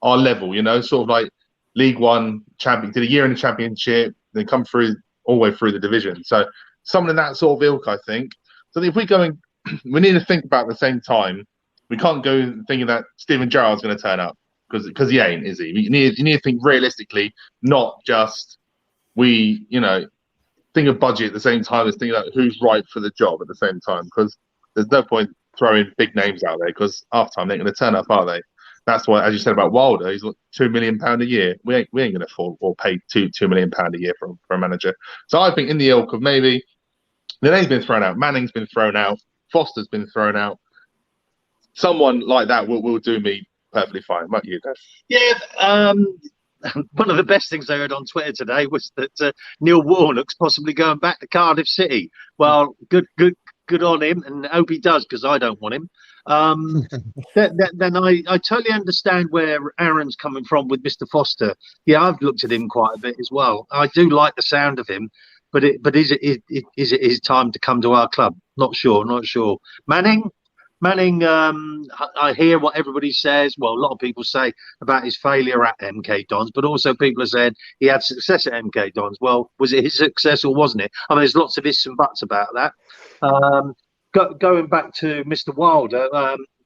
our level, sort of like League One champion, did a year in the Championship, then come through all the way through the division. So someone in that sort of ilk, I think. So if we're going, we need to think about at the same time. We can't go thinking that Steven Gerrard's going to turn up because he ain't, is he? You need to think realistically, not just think of budget at the same time as thinking about who's right for the job at the same time, because there's no point throwing big names out there because half time they're going to turn up, are they? That's why, as you said about Wilder, he's like £2 million a year. We ain't going to afford or pay £2 million a year for a manager. So I think in the ilk of maybe the name's been thrown out, Manning's been thrown out, Foster's been thrown out. Someone like that will do me perfectly fine. What you, Dave? Yeah. One of the best things I heard on Twitter today was that Neil Warnock's possibly going back to Cardiff City. Well, good on him, and hope he does, because I don't want him. Then I totally understand where Aaron's coming from with Mr. Foster. Yeah, I've looked at him quite a bit as well. I do like the sound of him, but is it his time to come to our club? Not sure. Manning, Manning, I hear what everybody says. Well, a lot of people say about his failure at MK Dons, but also people have said he had success at MK Dons. Well, was it his success or wasn't it? I mean, there's lots of ifs and buts about that. Going back to Mr. Wilder,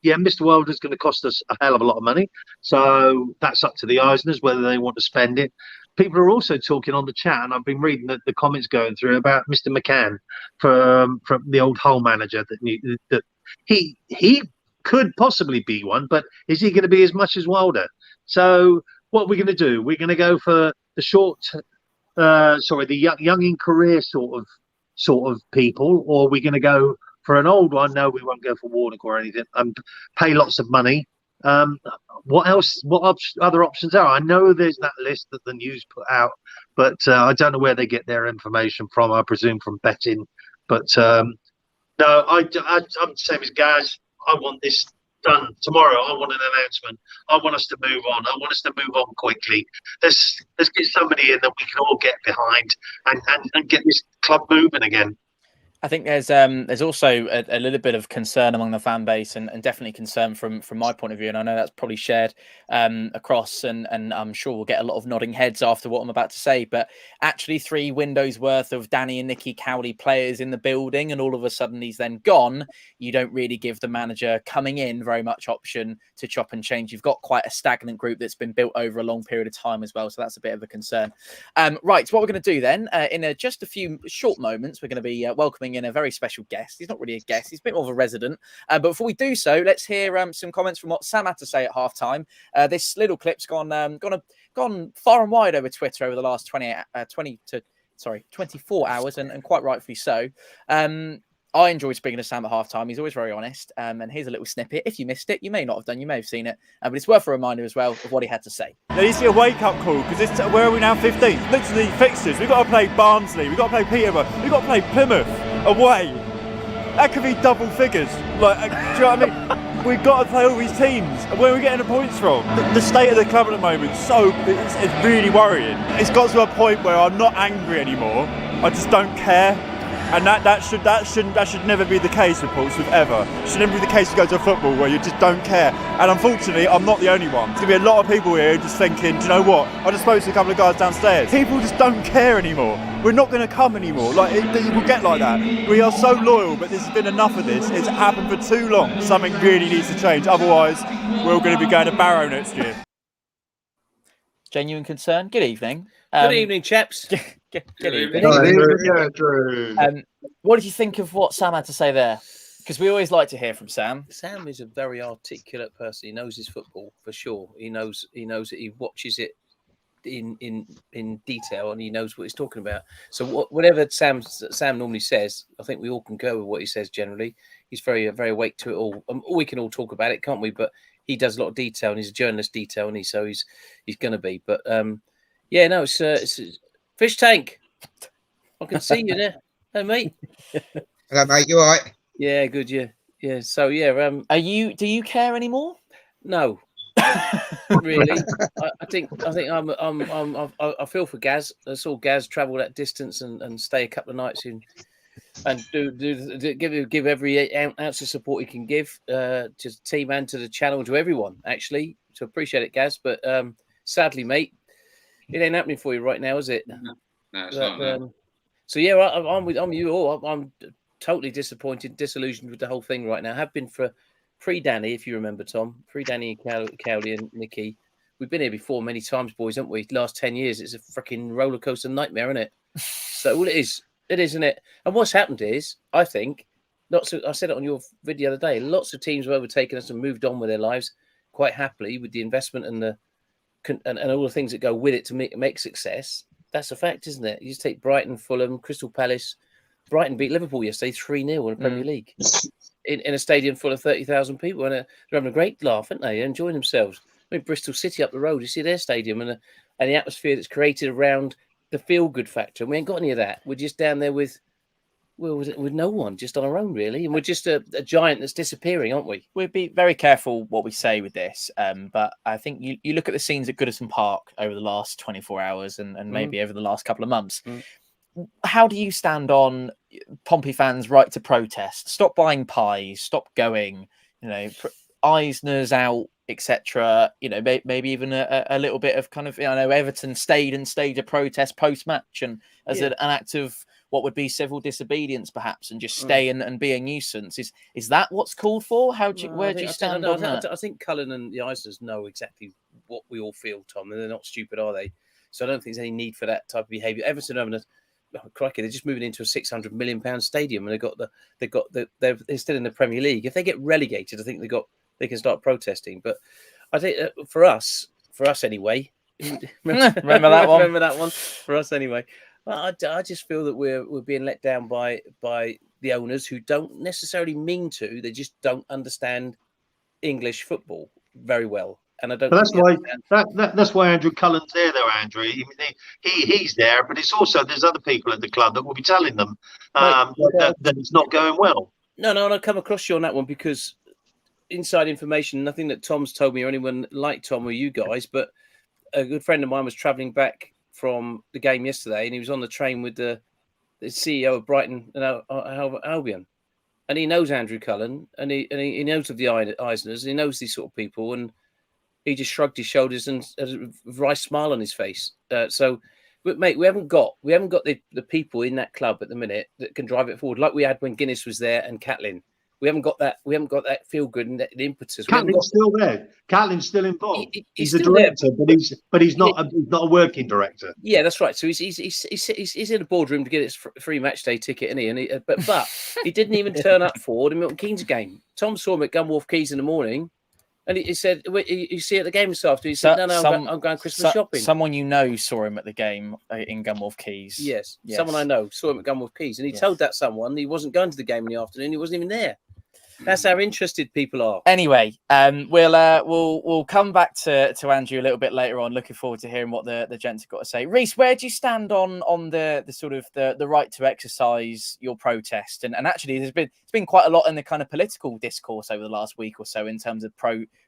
yeah, Mr. Wilder's going to cost us a hell of a lot of money. So that's up to the Eisners whether they want to spend it. People are also talking on the chat, and I've been reading the comments going through about Mr. McCann from the old Hull manager that he could possibly be one, but is he going to be as much as Wilder? So what we're going to do? We're going to go for the young in career sort of people, or we're going to go for an old one? No, we won't go for Warnock or anything. Pay lots of money. What else? What other options are? I know there's that list that the news put out, but I don't know where they get their information from. I presume from betting, but. No, I'm the same as Gaz. I want this done tomorrow. I want an announcement. I want us to move on. I want us to move on quickly. Let's get somebody in that we can all get behind and get this club moving again. I think there's also a little bit of concern among the fan base, and definitely concern from my point of view, and I know that's probably shared across, and I'm sure we'll get a lot of nodding heads after what I'm about to say, but actually 3 windows worth of Danny and Nicky Cowley players in the building, and all of a sudden he's then gone. You don't really give the manager coming in very much option to chop and change. You've got quite a stagnant group that's been built over a long period of time as well, so that's a bit of a concern. Right, so what we're going to do then, in just a few short moments, we're going to be welcoming in a very special guest. He's not really a guest, he's a bit more of a resident. But before we do so, let's hear some comments from what Sam had to say at halftime. This little clip's gone far and wide over Twitter over the last 24 hours, and quite rightfully so. I enjoyed speaking to Sam at halftime. He's always very honest. And here's a little snippet. If you missed it, you may not have done. You may have seen it. But it's worth a reminder as well of what he had to say. There needs to be a wake-up call, because where are we now? 15th. Look to the fixtures. We've got to play Barnsley. We've got to play Peterborough. We've got to play Plymouth away. That could be double figures. Like, do you know what I mean? We've got to play all these teams. Where are we getting the points from? The state of the club at the moment, it's really worrying. It's got to a point where I'm not angry anymore. I just don't care. And that should never be the case with Portsmouth, ever. It should never be the case to go to football where you just don't care. And unfortunately, I'm not the only one. There's going to be a lot of people here just thinking, do you know what? I just spoke to a couple of guys downstairs. People just don't care anymore. We're not going to come anymore. Like, it will get like that. We are so loyal, but there's been enough of this. It's happened for too long. Something really needs to change. Otherwise, we're all going to be going to Barrow next year. Genuine concern. Good evening. Good evening, chaps. Good evening. Drew. What did you think of what Sam had to say there? Because we always like to hear from Sam. Sam is a very articulate person. He knows his football for sure. He knows that he watches it in detail, and he knows what he's talking about. So whatever Sam normally says, I think we all concur with what he says generally. He's very awake to it all. We can all talk about it, can't we? But he does a lot of detail, and he's a journalist detail, and he's going to be. But it's a fish tank. I can see you there. Hey, mate. Hello, mate. You all right? Yeah, good. Yeah. So yeah. Do you care anymore? No, really. I think I feel for Gaz. I saw Gaz travel that distance and stay a couple of nights in, and give every ounce of support he can give to the team and to the channel, to everyone. Actually, to appreciate it, Gaz. But sadly, mate, it ain't happening for you right now, is it? No, it's not. No. So yeah, I'm you all. I'm totally disappointed, disillusioned with the whole thing right now. I have been for pre-Danny, if you remember, Tom, pre-Danny and Cowley and Nicky. We've been here before many times, boys, haven't we? Last 10 years, it's a freaking roller coaster nightmare, isn't it? So well, it is, isn't it? And what's happened is, I think, I said it on your video the other day. Lots of teams have overtaken us and moved on with their lives quite happily with the investment and all the things that go with it to make success. That's a fact, isn't it? You just take Brighton, Fulham, Crystal Palace. Brighton beat Liverpool yesterday 3-0 in the Premier League in a stadium full of 30,000 people, and they're having a great laugh, aren't they? They're enjoying themselves. I mean, Bristol City up the road, you see their stadium and the atmosphere that's created around the feel-good factor. And we ain't got any of that. We're just down there with no one, just on our own, really. And we're just a giant that's disappearing, aren't we? We'll be very careful what we say with this. But I think you look at the scenes at Goodison Park over the last 24 hours and maybe over the last couple of months. How do you stand on Pompey fans' right to protest? Stop buying pies, stop going, Eisner's out, etc. Maybe even a little bit of kind of, Everton stayed a protest post-match and as an act of what would be civil disobedience, perhaps, and just stay and be a nuisance. Is that what's called for? Where do you stand on that? I think Cullen and the Eisners know exactly what we all feel, Tom, and they're not stupid, are they? So I don't think there's any need for that type of behaviour. Everton crikey, they're just moving into a £600 million stadium, and they're still in the Premier League. If they get relegated, I think they can start protesting. But I think for us anyway, remember that one? Remember that one? For us anyway. I just feel that we're being let down by the owners who don't necessarily mean to. They just don't understand English football very well, and I don't. But that's why Andrew Cullen's there, though. Andrew, he's there, but it's also there's other people at the club that will be telling them that it's not going well. No, I come across you on that one because inside information, nothing that Tom's told me or anyone like Tom or you guys, but a good friend of mine was travelling back from the game yesterday, and he was on the train with the CEO of Brighton and Albion, and he knows Andrew Cullen, and he knows of the Eisners, he knows these sort of people, and he just shrugged his shoulders and had a wry smile on his face. But mate, we haven't got the people in that club at the minute that can drive it forward like we had when Guinness was there and Catlin. We haven't got that. We haven't got that feel good and the impetus. Catlin's still there. Catlin's still involved. He's a director, but he's not a working director. Yeah, that's right. So he's in a boardroom to get his free match day ticket, isn't he? But he didn't even turn up for the Milton Keynes game. Tom saw him at Gunwharf Quays in the morning, and he said, "You see at the game this afternoon?" He said, "No, I'm going Christmas shopping." Someone saw him at the game in Gunwharf Quays. Yes, someone I know saw him at Gunwharf Quays, and he told that someone he wasn't going to the game in the afternoon. He wasn't even there. That's how interested people are. Anyway, we'll come back to Andrew a little bit later on. Looking forward to hearing what the gents have got to say. Reese, where do you stand on the sort of the right to exercise your protest? And actually, there's been quite a lot in the kind of political discourse over the last week or so in terms of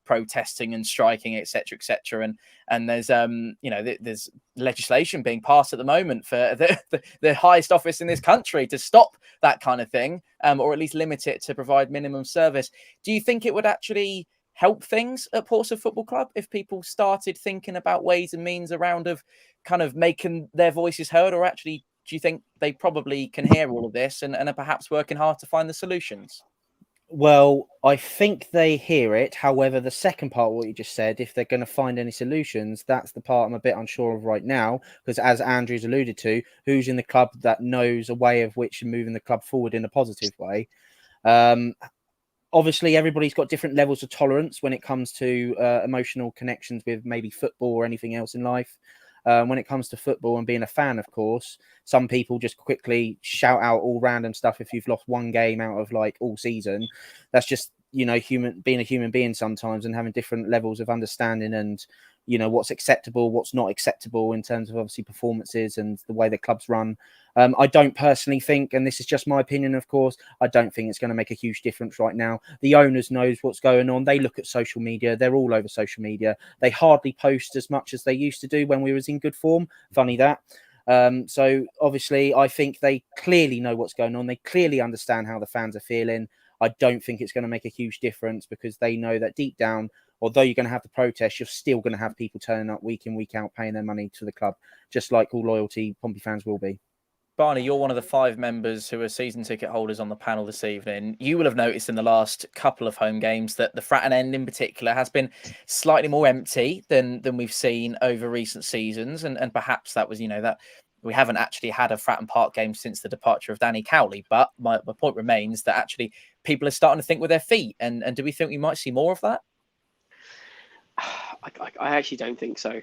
protesting and striking, etc., etc. And there's there's legislation being passed at the moment for the highest office in this country to stop that kind of thing, or at least limit it to provide minimum service. Do you think it would actually help things at Portsmouth Football Club if people started thinking about ways and means around of kind of making their voices heard, or actually do you think they probably can hear all of this and are perhaps working hard to find the solutions? Well, I think they hear it. However, the second part, what you just said, if they're going to find any solutions, that's the part I'm a bit unsure of right now. Because as Andrew's alluded to, who's in the club that knows a way of which moving the club forward in a positive way? Obviously, everybody's got different levels of tolerance when it comes to emotional connections with maybe football or anything else in life. When it comes to football and being a fan, of course, some people just quickly shout out all random stuff if you've lost one game out of like all season. That's just, being a human being sometimes and having different levels of understanding and, what's acceptable, what's not acceptable in terms of obviously performances and the way the clubs run. I don't personally think, and this is just my opinion, of course, I don't think it's going to make a huge difference right now. The owners knows what's going on. They look at social media. They're all over social media. They hardly post as much as they used to do when we was in good form. Funny that. So obviously, I think they clearly know what's going on. They clearly understand how the fans are feeling. I don't think it's going to make a huge difference because they know that deep down, although you're going to have the protest, you're still going to have people turning up week in, week out, paying their money to the club, just like all loyalty Pompey fans will be. Barney, you're one of the 5 members who are season ticket holders on the panel this evening. You will have noticed in the last couple of home games that the Fratton End in particular has been slightly more empty than we've seen over recent seasons. And perhaps that was, that we haven't actually had a Fratton Park game since the departure of Danny Cowley. But my point remains that actually people are starting to think with their feet. And do we think we might see more of that? I actually don't think so.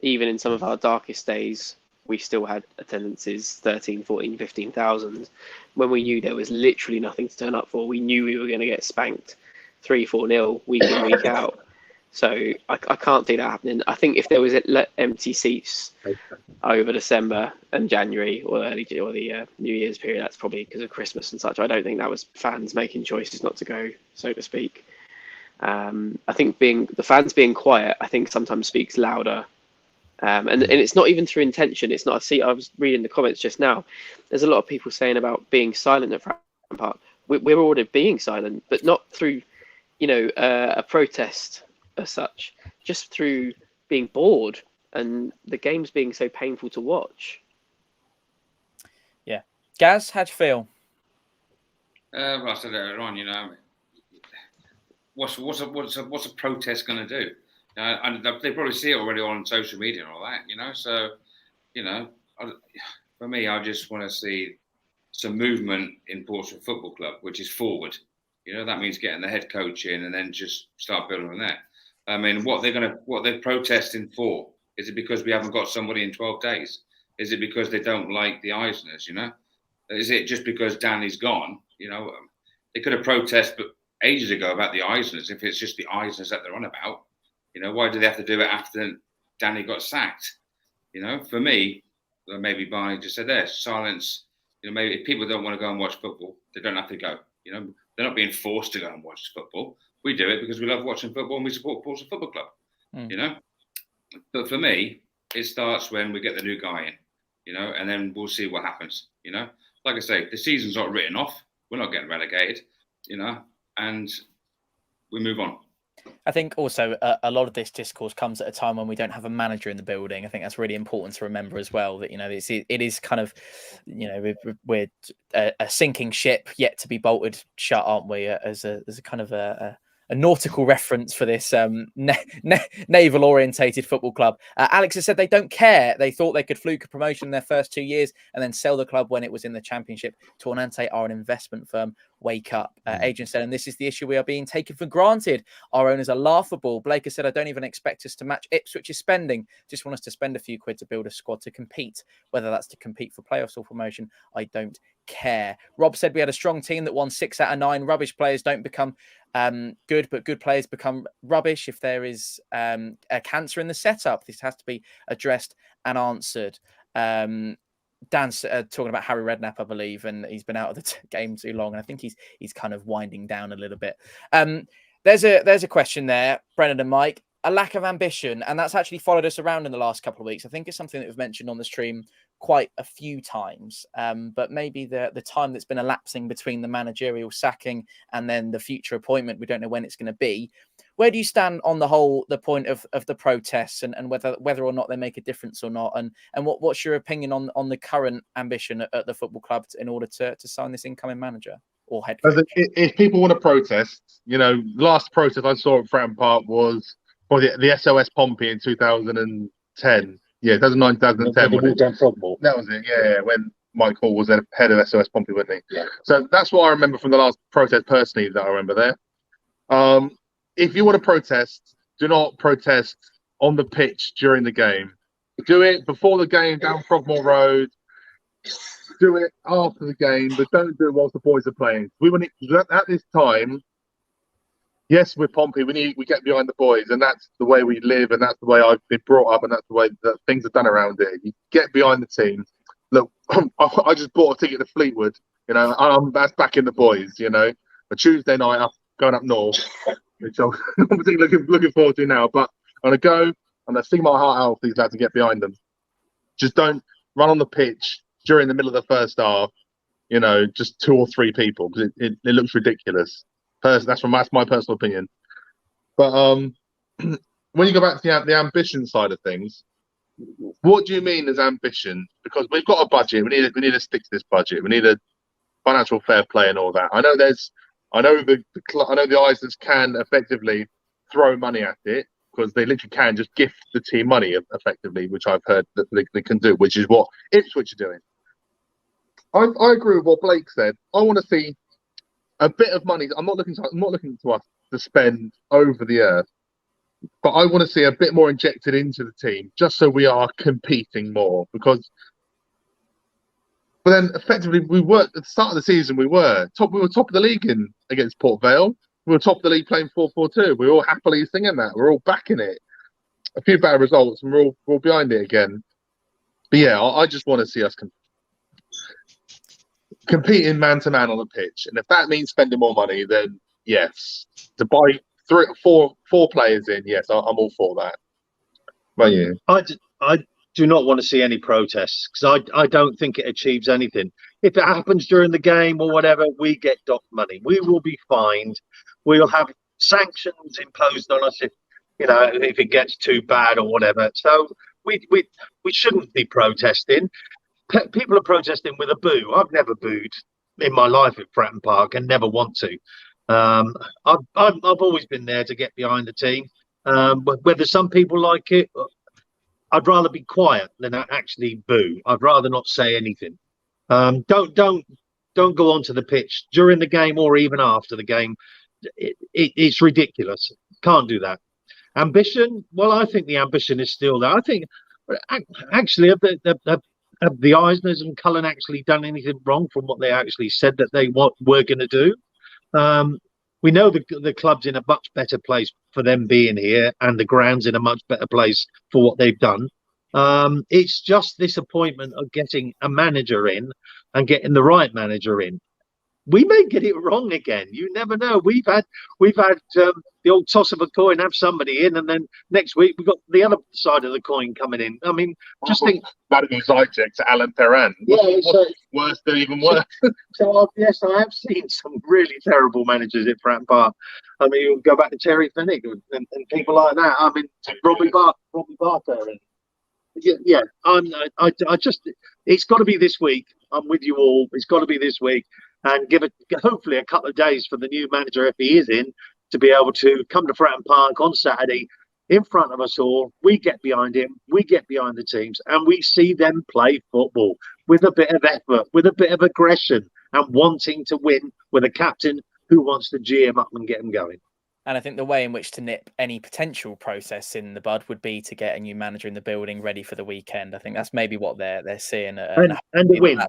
Even in some of our darkest days, we still had attendances 13, 14, 15,000 when we knew there was literally nothing to turn up for. We knew we were going to get spanked 3-4-0 week in, week out. So I can't see that happening. I think if there was empty seats over December and January or the New Year's period, that's probably because of Christmas and such. I don't think that was fans making choices not to go, so to speak. I think the fans being quiet, I think sometimes speaks louder. And it's not even through intention. It's not I was reading the comments just now. There's a lot of people saying about being silent at Fratton Park. we're already being silent, but not through, a protest as such, just through being bored and the games being so painful to watch. Yeah. Gaz, how'd you feel? Well, I said earlier on, what's a protest going to do? And they probably see it already on social media and all that, So, for me, I just want to see some movement in Portsmouth Football Club, which is forward. That means getting the head coach in and then just start building on that. I mean, what they're protesting for? Is it because we haven't got somebody in 12 days? Is it because they don't like the Eisners? Is it just because Danny's gone? They could have protested ages ago about the Eisners if it's just the Eisners that they're on about. Why do they have to do it after Danny got sacked? For me, maybe Barney just said there, silence. Maybe if people don't want to go and watch football, they don't have to go. They're not being forced to go and watch football. We do it because we love watching football and we support Portsmouth Football Club. But for me, it starts when we get the new guy in, and then we'll see what happens. Like I say, the season's not written off. We're not getting relegated, and we move on. I think also a lot of this discourse comes at a time when we don't have a manager in the building. I think that's really important to remember as well, that, it is kind of, we're a sinking ship yet to be bolted shut, aren't we? As a kind of a nautical reference for this naval orientated football club. Alex has said they don't care. They thought they could fluke a promotion in their first 2 years and then sell the club when it was in the Championship. Tornante are an investment firm. Wake up. Adrian said, and this is the issue, we are being taken for granted. Our owners are laughable. Blake has said, I don't even expect us to match Ipswich's spending. Just want us to spend a few quid to build a squad to compete. Whether that's to compete for playoffs or promotion, I don't care. Rob said we had a strong team that won 6 out of 9. Rubbish players don't become good, but good players become rubbish if there is a cancer in the setup. This has to be addressed and answered. Dan's talking about Harry Redknapp, I believe, and he's been out of the game too long, and I think he's kind of winding down a little bit. There's a question there, Brennan and Mike. A lack of ambition, and that's actually followed us around in the last couple of weeks. I think it's something that we've mentioned on the stream quite a few times, but maybe the time that's been elapsing between the managerial sacking and then the future appointment, we don't know when it's going to be. Where do you stand on the point of the protests and whether or not they make a difference or not? And what's your opinion on the current ambition at the football club in order to sign this incoming manager or head coach? If people want to protest, last protest I saw at Fratton Park was for the SOS Pompey in 2010. Yeah, 2009, 2010. That was it, yeah, when Mike Hall was the head of SOS Pompey, wasn't he? Yeah. So that's what I remember from the last protest personally that I remember there. If you want to protest, do not protest on the pitch during the game. Do it before the game down Frogmore Road. Do it after the game, but don't do it whilst the boys are playing. We want it at this time. Yes, we're Pompey. We get behind the boys, and that's the way we live, and that's the way I've been brought up, and that's the way that things are done around here. You get behind the team. Look, I just bought a ticket to Fleetwood. That's back in the boys. A Tuesday night going up north, which I'm looking forward to now. But I'm gonna go. I'm gonna sing my heart out for these lads and get behind them. Just don't run on the pitch during the middle of the first half. Just 2 or 3 people, because it looks ridiculous. That's my personal opinion. But when you go back to the ambition side of things, what do you mean as ambition? Because we've got a budget. We need to stick to this budget. We need a financial fair play and all that. I know the Eisners can effectively throw money at it, because they literally can just gift the team money effectively, which I've heard that they can do, which is what Ipswich are doing. I agree with what Blake said. I want to see a bit of money. I'm not looking to us to spend over the earth, but I want to see a bit more injected into the team, just so we are competing more. But then effectively we were at the start of the season. We were top of the league against Port Vale. We were top of the league playing 4-4-2. We were all happily singing that. We're all backing it. A few better results, and we're all behind it again. But yeah, I just want to see us competing man to man on the pitch, and if that means spending more money, then yes, to buy 3 or 4 players in, yes, I'm all for that. But yeah, do not want to see any protests because I don't think it achieves anything. If it happens during the game or whatever, we get docked money. We will be fined. We'll have sanctions imposed on us if it gets too bad or whatever. So we shouldn't be protesting. People are protesting with a boo. I've never booed in my life at Fratton Park and never want to. I've always been there to get behind the team. But whether some people like it, I'd rather be quiet than actually boo. I'd rather not say anything. Don't go onto the pitch during the game or even after the game. It's ridiculous. Can't do that. Ambition? Well, I think the ambition is still there. I think actually have the Eisners and Cullen actually done anything wrong from what they actually said that they were going to do? We know the club's in a much better place for them being here, and the ground's in a much better place for what they've done. It's just this appointment of getting a manager in and getting the right manager in. We may get it wrong again. You never know. We've had the old toss of a coin, have somebody in, and then next week we've got the other side of the coin coming in. I mean, just think. Madam Zajcek to Alan Perrin. What's worse than even worse? So yes, I have seen some really terrible managers at Fratton Park. I mean, you go back to Terry Finnick and people like that. I mean, Robbie Barker. And yeah. I just. It's got to be this week. I'm with you all. It's got to be this week. And give it hopefully a couple of days for the new manager, if he is in, to be able to come to Fratton Park on Saturday in front of us all. We get behind him, we get behind the teams, and we see them play football with a bit of effort, with a bit of aggression, and wanting to win with a captain who wants to G him up and get him going. And I think the way in which to nip any potential process in the bud would be to get a new manager in the building ready for the weekend. I think that's maybe what they're seeing. And a win.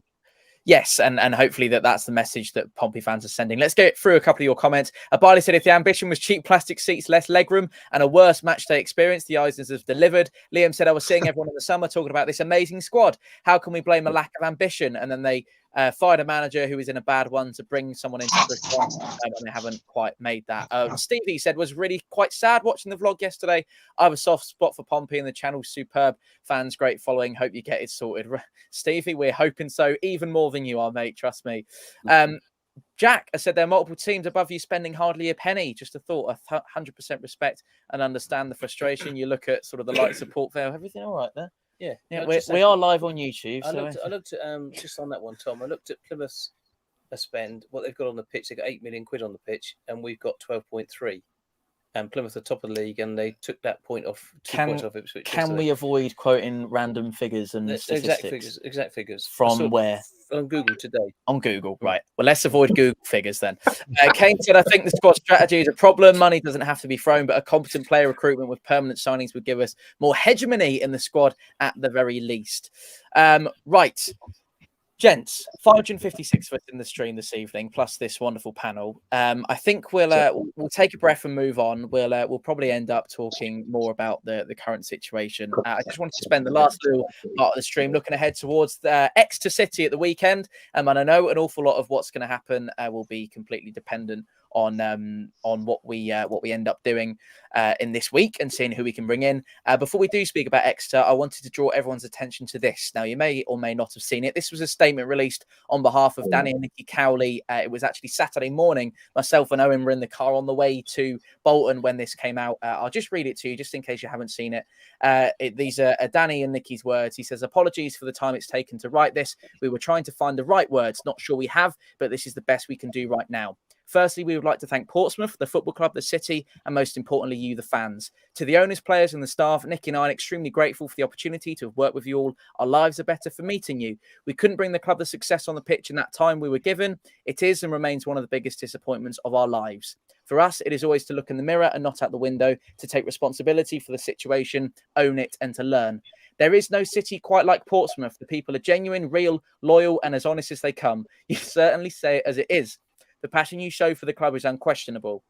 Yes, and hopefully that's the message that Pompey fans are sending. Let's get through a couple of your comments. Barley said, if the ambition was cheap plastic seats, less legroom, and a worse match day experience, the Eisners have delivered. Liam said, I was seeing everyone in the summer talking about this amazing squad. How can we blame a lack of ambition? And then they fired a manager who was in a bad one to bring someone into the and they haven't quite made that. Stevie said, was really quite sad watching the vlog yesterday. I have a soft spot for Pompey and the channel's superb. Fans, great following. Hope you get it sorted. Stevie, we're hoping so, even more than you are, mate. Trust me. Jack, I said there are multiple teams above you spending hardly a penny. Just a thought, 100% respect and understand the frustration. You look at sort of the light support there. Everything all right there? Yeah, we are live on YouTube. I looked at just on that one, Tom. I looked at Plymouth's spend, what they've got on the pitch. They got £8 million on the pitch, and we've got 12.3. And Plymouth are top of the league, and they took that point off. Points off Ipswich. Can we avoid quoting random figures and statistics? Exact figures. From where? On Google today. On Google, right. Well, let's avoid Google figures then. Kane said, I think the squad strategy is a problem. Money doesn't have to be thrown, but a competent player recruitment with permanent signings would give us more hegemony in the squad at the very least. Right. Gents, 556 of us in the stream this evening, plus this wonderful panel. I think we'll take a breath and move on. We'll probably end up talking more about the current situation. I just wanted to spend the last little part of the stream looking ahead towards the Exeter City at the weekend. And I know an awful lot of what's going to happen will be completely dependent on what we end up doing in this week and seeing who we can bring in. Before we do speak about Exeter, I wanted to draw everyone's attention to this. Now, you may or may not have seen it. This was a statement released on behalf of Danny and Nikki Cowley. It was actually Saturday morning. Myself and Owen were in the car on the way to Bolton when this came out. I'll just read it to you just in case you haven't seen it. These are Danny and Nikki's words. He says, apologies for the time it's taken to write this. We were trying to find the right words. Not sure we have, but this is the best we can do right now. Firstly, we would like to thank Portsmouth, the football club, the city, and most importantly, you, the fans. To the owners, players, and the staff, Nicky and I are extremely grateful for the opportunity to have worked with you all. Our lives are better for meeting you. We couldn't bring the club the success on the pitch in that time we were given. It is and remains one of the biggest disappointments of our lives. For us, it is always to look in the mirror and not out the window, to take responsibility for the situation, own it, and to learn. There is no city quite like Portsmouth. The people are genuine, real, loyal, and as honest as they come. You certainly say it as it is. The passion you show for the club is unquestionable.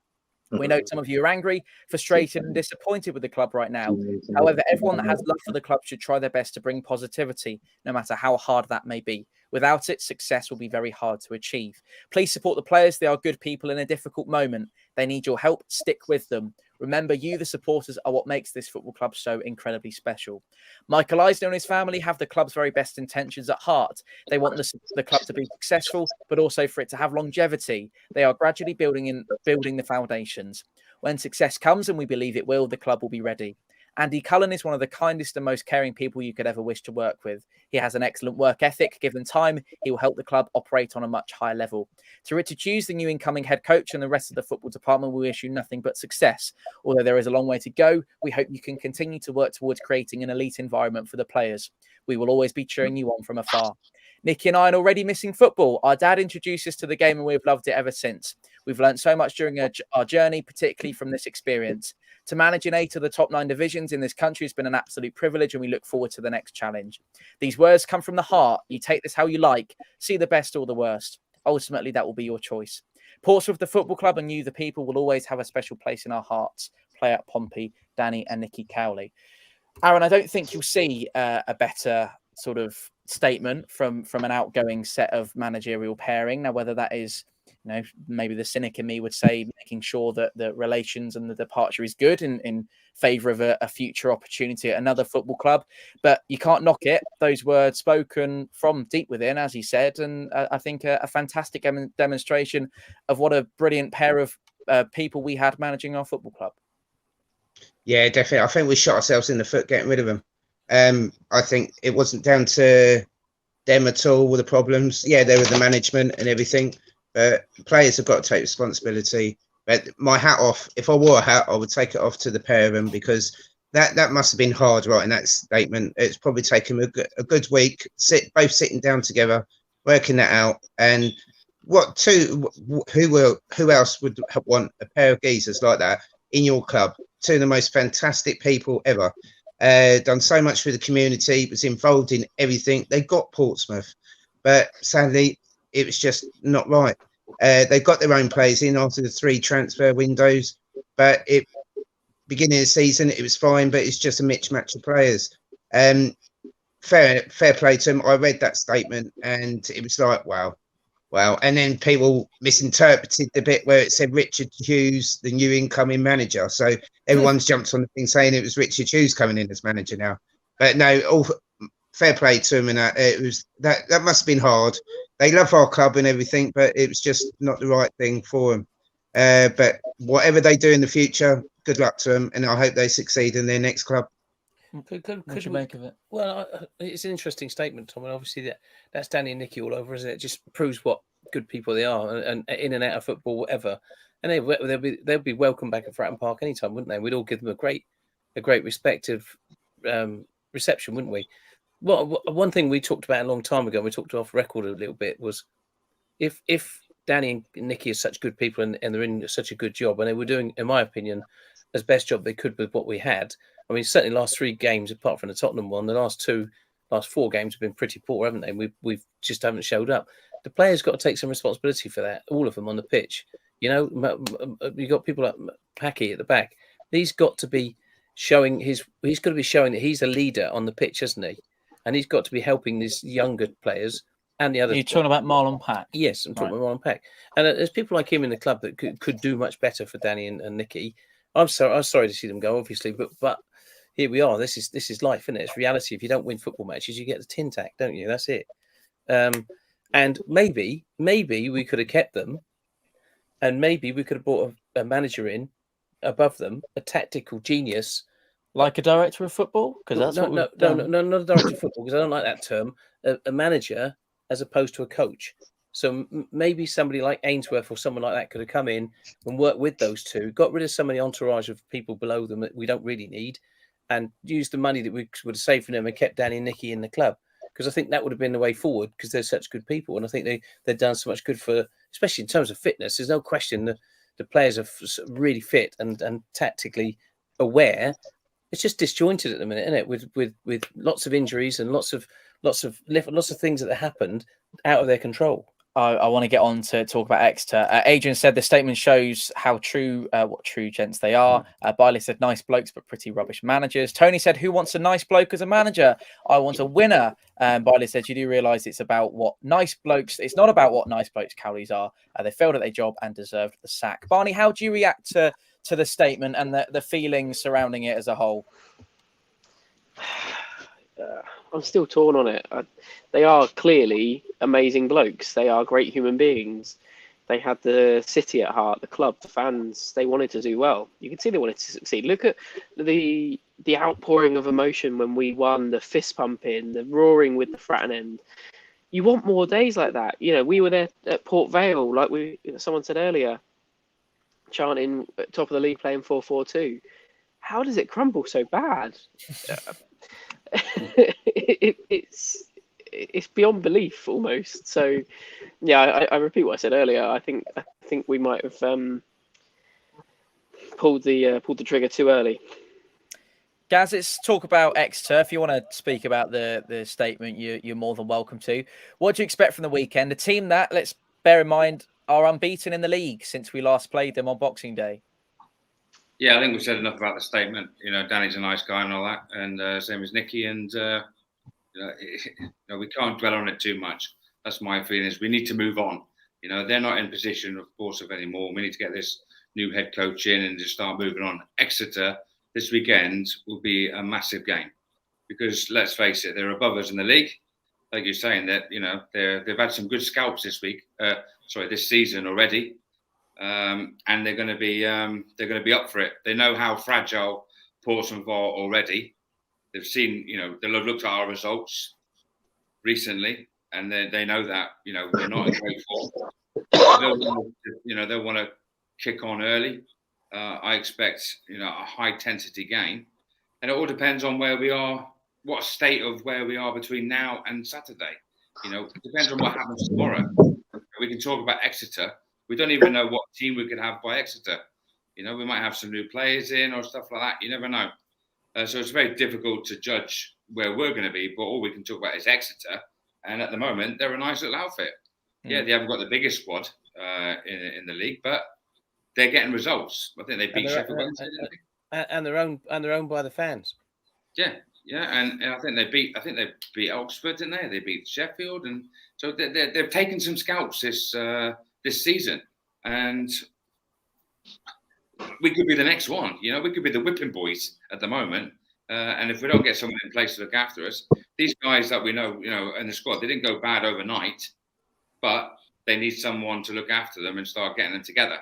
We know some of you are angry, frustrated, and disappointed with the club right now. However, everyone that has love for the club should try their best to bring positivity, no matter how hard that may be. Without it, success will be very hard to achieve. Please support the players. They are good people in a difficult moment. They need your help. Stick with them. Remember, you, the supporters, are what makes this football club so incredibly special. Michael Eisner and his family have the club's very best intentions at heart. They want the club to be successful, but also for it to have longevity. They are gradually building the foundations. When success comes, and we believe it will, the club will be ready. Andy Cullen is one of the kindest and most caring people you could ever wish to work with. He has an excellent work ethic. Given time, he will help the club operate on a much higher level. To Richard Hughes, the new incoming head coach, and the rest of the football department, we wish you nothing but success. Although there is a long way to go, we hope you can continue to work towards creating an elite environment for the players. We will always be cheering you on from afar. Nicky and I are already missing football. Our dad introduced us to the game and we've loved it ever since. We've learned so much during our journey, particularly from this experience. To manage in 8 of the top 9 divisions in this country has been an absolute privilege, and we look forward to the next challenge. These words come from the heart. You take this how you like. See the best or the worst. Ultimately, that will be your choice. Portsmouth, the football club, and you, the people, will always have a special place in our hearts. Play out Pompey, Danny and Nicky Cowley. Aaron, I don't think you'll see a better sort of statement from an outgoing set of managerial pairing. Now, whether that is, maybe the cynic in me would say making sure that the relations and the departure is good in favour of a future opportunity at another football club. But you can't knock it. Those words spoken from deep within, as he said, and I think a fantastic demonstration of what a brilliant pair of people we had managing our football club. Yeah, definitely. I think we shot ourselves in the foot getting rid of them. I think it wasn't down to them at all with the problems. Yeah, there was the management and everything. But players have got to take responsibility. But my hat off, if I wore a hat, I would take it off to the pair of them, because that must have been hard writing that statement. It's probably taken a good week, both sitting down together, working that out. And who else would want a pair of geezers like that in your club? Two of the most fantastic people ever. Done so much for the community, was involved in everything. They got Portsmouth, but sadly, it was just not right. They got their own players in after the 3 transfer windows, but beginning of the season, it was fine, but it's just a mismatch of players. Fair play to them. I read that statement and it was like, wow. And then people misinterpreted the bit where it said Richard Hughes, the new incoming manager. So everyone's jumped on the thing saying it was Richard Hughes coming in as manager now. But no, fair play to them, and it was that must have been hard. They love our club and everything, but it was just not the right thing for them. But whatever they do in the future, good luck to them, and I hope they succeed in their next club. Could you make of it? Well, it's an interesting statement, Tom, and obviously that's Danny and Nicky all over, isn't it? It just proves what good people they are, and in and out of football, whatever. And they'll be welcome back at Fratton Park anytime, wouldn't they? We'd all give them a great respective reception, wouldn't we? Well, one thing we talked about a long time ago, we talked off record a little bit, was if Danny and Nicky are such good people and they're in such a good job, and they were doing, in my opinion, as best job they could with what we had. I mean, certainly last 3 games, apart from the Tottenham one, the last 4 games have been pretty poor, haven't they? We've just haven't showed up. The players got to take some responsibility for that, all of them on the pitch. You got people like Packy at the back. He's got to be showing that he's a leader on the pitch, hasn't he? And he's got to be helping these younger players and the others. You're talking about Marlon Pack? Yes, I'm talking about Marlon Pack. And there's people like him in the club that could do much better for Danny and Nicky. I'm sorry to see them go, obviously, but here we are. This is life, isn't it? It's reality. If you don't win football matches, you get the tin tack, don't you? That's it. And maybe we could have kept them, and maybe we could have brought a manager in above them, a tactical genius. Like a director of football? Because that's no, not a director of football, because I don't like that term. A manager as opposed to a coach. So maybe somebody like Ainsworth or someone like that could have come in and worked with those two, got rid of some of the entourage of people below them that we don't really need, and used the money that we would have saved for them and kept Danny and Nicky in the club. Because I think that would have been the way forward, because they're such good people. And I think they've done so much good for, especially in terms of fitness. There's no question that the players are really fit and tactically aware. It's just disjointed at the minute, isn't it? With lots of injuries and lots of things that have happened out of their control. I want to get on to talk about Exeter. Adrian said the statement shows how true, what true gents they are. Biley said nice blokes, but pretty rubbish managers. Tony said, who wants a nice bloke as a manager? I want a winner. Biley said, you do realise it's about what nice blokes. It's not about what nice blokes Cowleys are. They failed at their job and deserved the sack. Barney, how do you react to to the statement and the feelings surrounding it as a whole? I'm still torn on it. They are clearly amazing blokes. They are great human beings. They had the city at heart, the club, the fans. They wanted to do well. You can see they wanted to succeed. Look at the outpouring of emotion when we won, the fist pumping, the roaring with the Fratton end. You want more days like that. You know, we were there at Port Vale, like someone said earlier, chanting at top of the league, playing 4-4-2. How does it crumble so bad? It's beyond belief almost. So yeah, I repeat what I said earlier. I think we might have pulled the trigger too early. Gaz, let's talk about Exeter. If you want to speak about the statement, you're more than welcome to. What do you expect from the weekend? A team that, let's bear in mind, are unbeaten in the league since we last played them on Boxing Day. Yeah, I think we've said enough about the statement. You know, Danny's a nice guy and all that, and same as Nicky. And we can't dwell on it too much. That's my feeling. Is we need to move on. You know, they're not in position, of course, of anymore. We need to get this new head coach in and just start moving on. Exeter this weekend will be a massive game because let's face it, they're above us in the league. Like you're saying, that they've had some good scalps this season already. And they're going to be up for it. They know how fragile Portsmouth are already. They've seen, they'll have looked at our results recently, and they know that we're not in great form. They'll want to kick on early. I expect a high intensity game, and it all depends on where we are, what state of where we are between now and Saturday. It depends on what happens tomorrow. We can talk about Exeter. We don't even know what team we could have by Exeter. We might have some new players in or stuff like that. You never know. So it's very difficult to judge where we're going to be, but all we can talk about is Exeter. And at the moment, they're a nice little outfit. Yeah, they haven't got the biggest squad in the league, but they're getting results. I think they beat Sheffield Wednesday, didn't they? And they're owned by the fans. Yeah, and I think they beat Oxford, didn't they? They beat Sheffield, and so they've taken some scalps this season, and we could be the next one. We could be the whipping boys at the moment. And if we don't get someone in place to look after us, these guys that we know, in the squad, they didn't go bad overnight, but they need someone to look after them and start getting them together.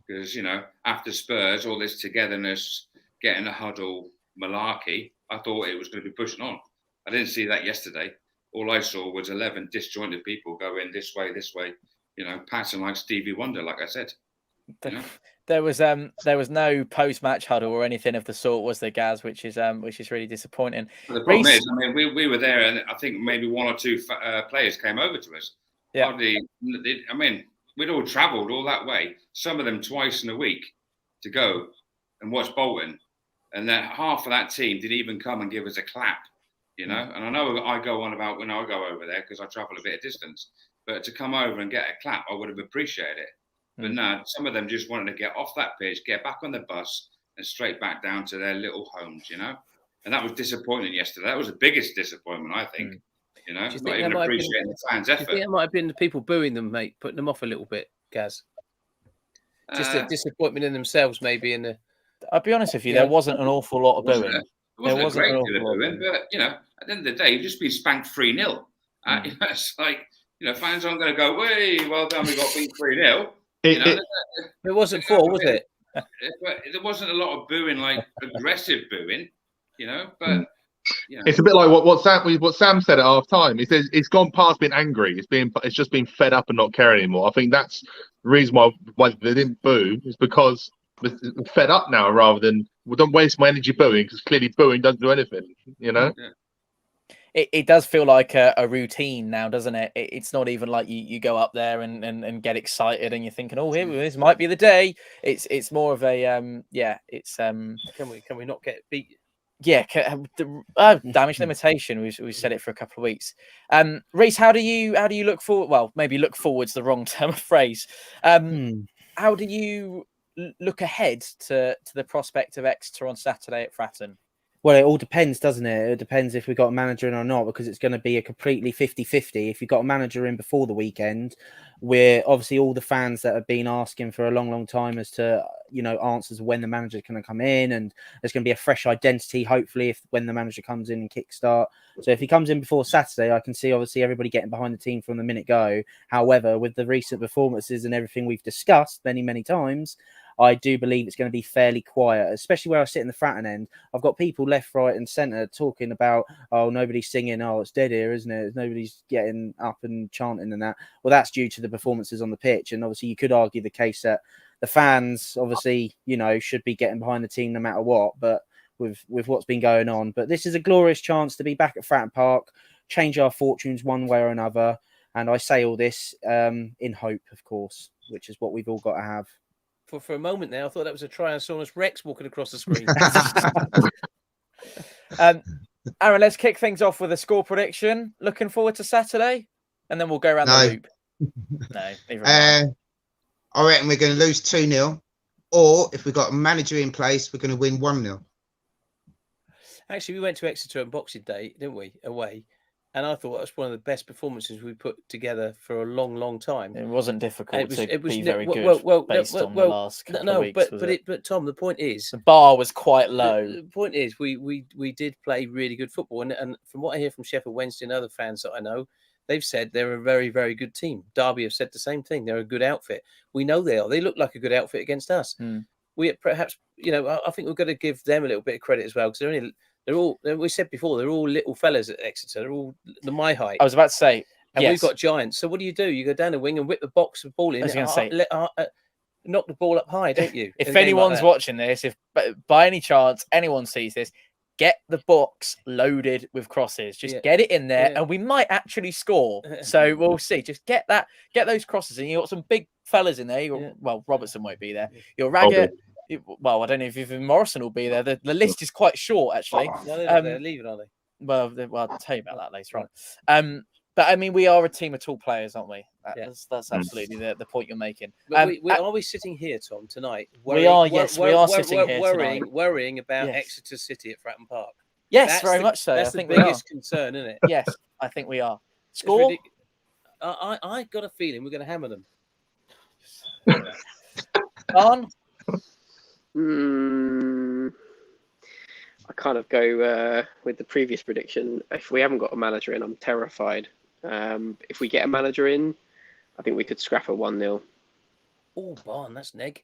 Because after Spurs, all this togetherness, getting a huddle, malarkey, I thought it was going to be pushing on. I didn't see that yesterday. All I saw was 11 disjointed people going this way, passing like Stevie Wonder, like I said. There was no post-match huddle or anything of the sort, was there, Gaz? Which is really disappointing. Well, the problem is, we were there, and I think maybe one or two players came over to us. Yeah. We'd all travelled all that way. Some of them twice in a week to go and watch Bolton, and then half of that team didn't even come and give us a clap. And I know I go on about when I go over there because I travel a bit of distance, but to come over and get a clap, I would have appreciated it. But no, some of them just wanted to get off that pitch, get back on the bus, and straight back down to their little homes, And that was disappointing yesterday. That was the biggest disappointment, I think. Not even appreciating the fans' effort. Do you think it might have been the people booing them, mate, putting them off a little bit, Gaz? Just a disappointment in themselves, maybe. I'll be honest with you, there wasn't an awful lot of booing. There wasn't a great deal of booing, but at the end of the day, you've just been spanked 3-0. It's like fans aren't going to go, "Way, well done, we got beat 3-0." It wasn't 4, was it? There wasn't a lot of booing, like aggressive booing, but. It's a bit like what Sam said at half time. He says it's gone past being angry. It's just been fed up and not caring anymore. I think that's the reason why they didn't boo is because we're fed up now rather than don't waste my energy booing because clearly booing doesn't do anything. Yeah. It does feel like a routine now, doesn't it? It's not even like you go up there and get excited and you're thinking, oh, here this might be the day. It's more of a It's Can we not get beat? Yeah, damage limitation. We've said it for a couple of weeks. Reese, how do you look forward? Well, maybe look forward's the wrong term of phrase. How do you look ahead to the prospect of Exeter on Saturday at Fratton? Well, it all depends, doesn't it? It depends if we've got a manager in or not, because it's going to be a completely 50-50. If you've got a manager in before the weekend, we're obviously all the fans that have been asking for a long, long time as to, answers when the manager's going to come in, and there's going to be a fresh identity, hopefully, when the manager comes in and kickstart. So if he comes in before Saturday, I can see obviously everybody getting behind the team from the minute go. However, with the recent performances and everything we've discussed many, many times, I do believe it's going to be fairly quiet, especially where I sit in the Fratton end. I've got people left, right, and centre talking about, oh, nobody's singing, oh, it's dead here, isn't it? Nobody's getting up and chanting and that. Well, that's due to the performances on the pitch. And obviously, you could argue the case that the fans, obviously, should be getting behind the team no matter what. But with what's been going on, but this is a glorious chance to be back at Fratton Park, change our fortunes one way or another. And I say all this in hope, of course, which is what we've all got to have. For a moment there, I thought that was a Tyrannosaurus Rex walking across the screen. Aaron, let's kick things off with a score prediction. Looking forward to Saturday, and then we'll go around the loop. No, I reckon we're going to lose 2-0, or if we've got a manager in place, we're going to win 1-0. Actually, we went to Exeter on Boxing Day, didn't we? Away. And I thought that was one of the best performances we put together for a long, long time. It wasn't difficult to be very good based on the last couple of weeks. But Tom, the point is, the bar was quite low. The point is, we did play really good football, and from what I hear from Sheffield Wednesday and other fans that I know, they've said they're a very, very good team. Derby have said the same thing. They're a good outfit. We know they are. They look like a good outfit against us. We perhaps, I think we've got to give them a little bit of credit as well, because they're all, we said before, they're all little fellas at Exeter. They're all my height. I was about to say, and we've got giants. So what do? You go down the wing and whip the box of ball in. I was going to say, knock the ball up high, don't you? If anyone's watching this, if by any chance anyone sees this, get the box loaded with crosses. Just get it in there, and we might actually score. So we'll see. Just get those crosses, and you got some big fellas in there. Well, Robertson won't be there. Your Raggett. Well, I don't know if even Morrison will be there. The list is quite short, actually. No, they're leaving, are they? Well, I'll tell you about that later on. But I mean, we are a team of tall players, aren't we? That's absolutely the point you're making. But are we sitting here, Tom, tonight? We are sitting here worrying about Exeter City at Fratton Park. Yes, that's very much so. That's the biggest concern, isn't it? Yes, I think we are. Score? I got a feeling we're going to hammer them. On. I kind of go with the previous prediction. If we haven't got a manager in, I'm terrified. If we get a manager in, I think we could scrap a 1-0. Oh, Barn, that's neg.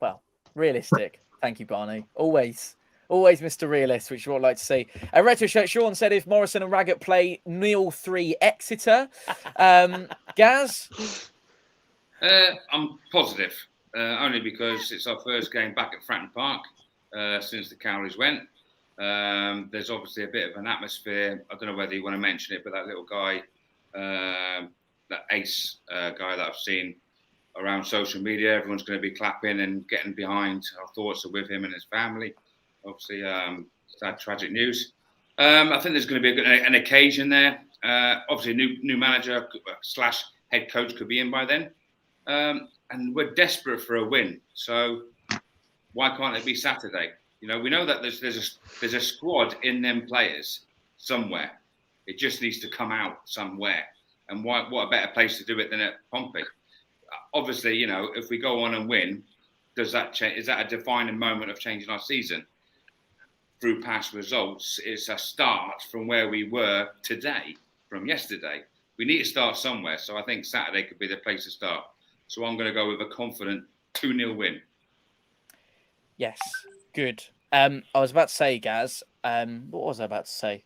Well, realistic. Thank you, Barney. Always Mr. Realist, which you would like to see. A retro shirt. Sean said if Morrison and Raggett play 0-3 Exeter. Gaz? I'm positive. Only because it's our first game back at Fratton Park since the Cowleys went. There's obviously a bit of an atmosphere. I don't know whether you want to mention it, but that little guy, that Ace guy that I've seen around social media, everyone's going to be clapping and getting behind. Our thoughts are with him and his family. Obviously, sad, tragic news. I think there's going to be an occasion there. Obviously, a new manager / head coach could be in by then. And we're desperate for a win. So why can't it be Saturday? We know that there's a squad in them players somewhere. It just needs to come out somewhere. And what a better place to do it than at Pompey? Obviously, if we go on and win, does that change? Is that a defining moment of changing our season? Through past results, it's a start from where we were today, from yesterday. We need to start somewhere. So I think Saturday could be the place to start. So I'm going to go with a confident 2-0 win. Yes, good. I was about to say, Gaz, what was I about to say?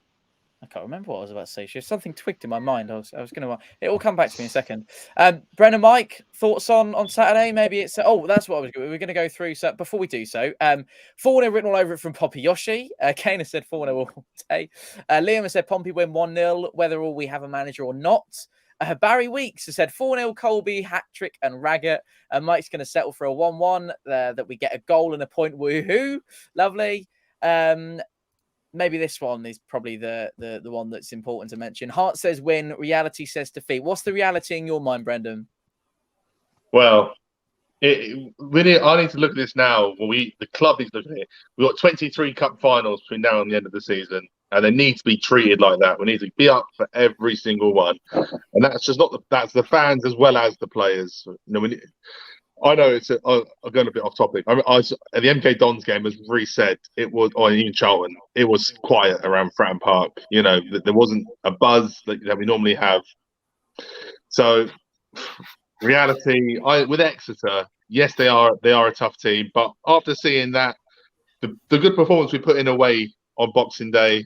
I can't remember what I was about to say. Something twigged in my mind. I was going to... It will come back to me in a second. Brennan, Mike, thoughts on Saturday? Maybe it's... Oh, that's what we're going to go through. So before we do so, 4-0 written all over it from Poppy Yoshi. Kane has said 4-0 all day. Liam has said Pompey win 1-0, whether we have a manager or not. Barry Weeks has said 4-0 Colby, hat-trick and Raggett. Mike's going to settle for a 1-1, that we get a goal and a point. Woohoo. Lovely. Maybe this one is probably the one that's important to mention. Hart says win, reality says defeat. What's the reality in your mind, Brendan? Well, I need to look at this now. The club needs to look at it. We've got 23 cup finals between now and the end of the season, and they need to be treated like that. We need to be up for every single one, and that's just not that's the fans as well as the players. I know it's I'm going a bit off topic. At the MK Dons game, as Ree said, it was, or even Charlton, it was quiet around Fratton Park. There wasn't a buzz that we normally have. So, reality, with Exeter, yes, they are a tough team, but after seeing that, the good performance we put in away on Boxing Day,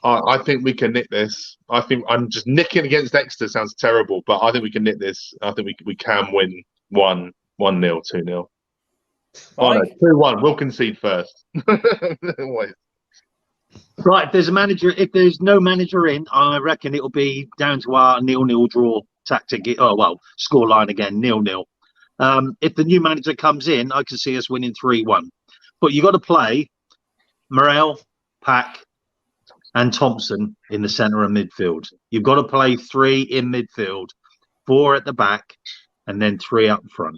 I think we can nick this. I think I'm just nicking against Exeter sounds terrible, but I think we can nick this. I think we can win 1-0, 2-0. Oh, no, 2-1. We'll concede first. Right, if there's no manager in, I reckon it'll be down to our 0-0 draw tactic. Scoreline again, 0-0. If the new manager comes in, I can see us winning 3-1. But you got to play Morel, Pack, and Thompson in the centre of midfield. You've got to play 3 in midfield, 4 at the back, and then 3 up front.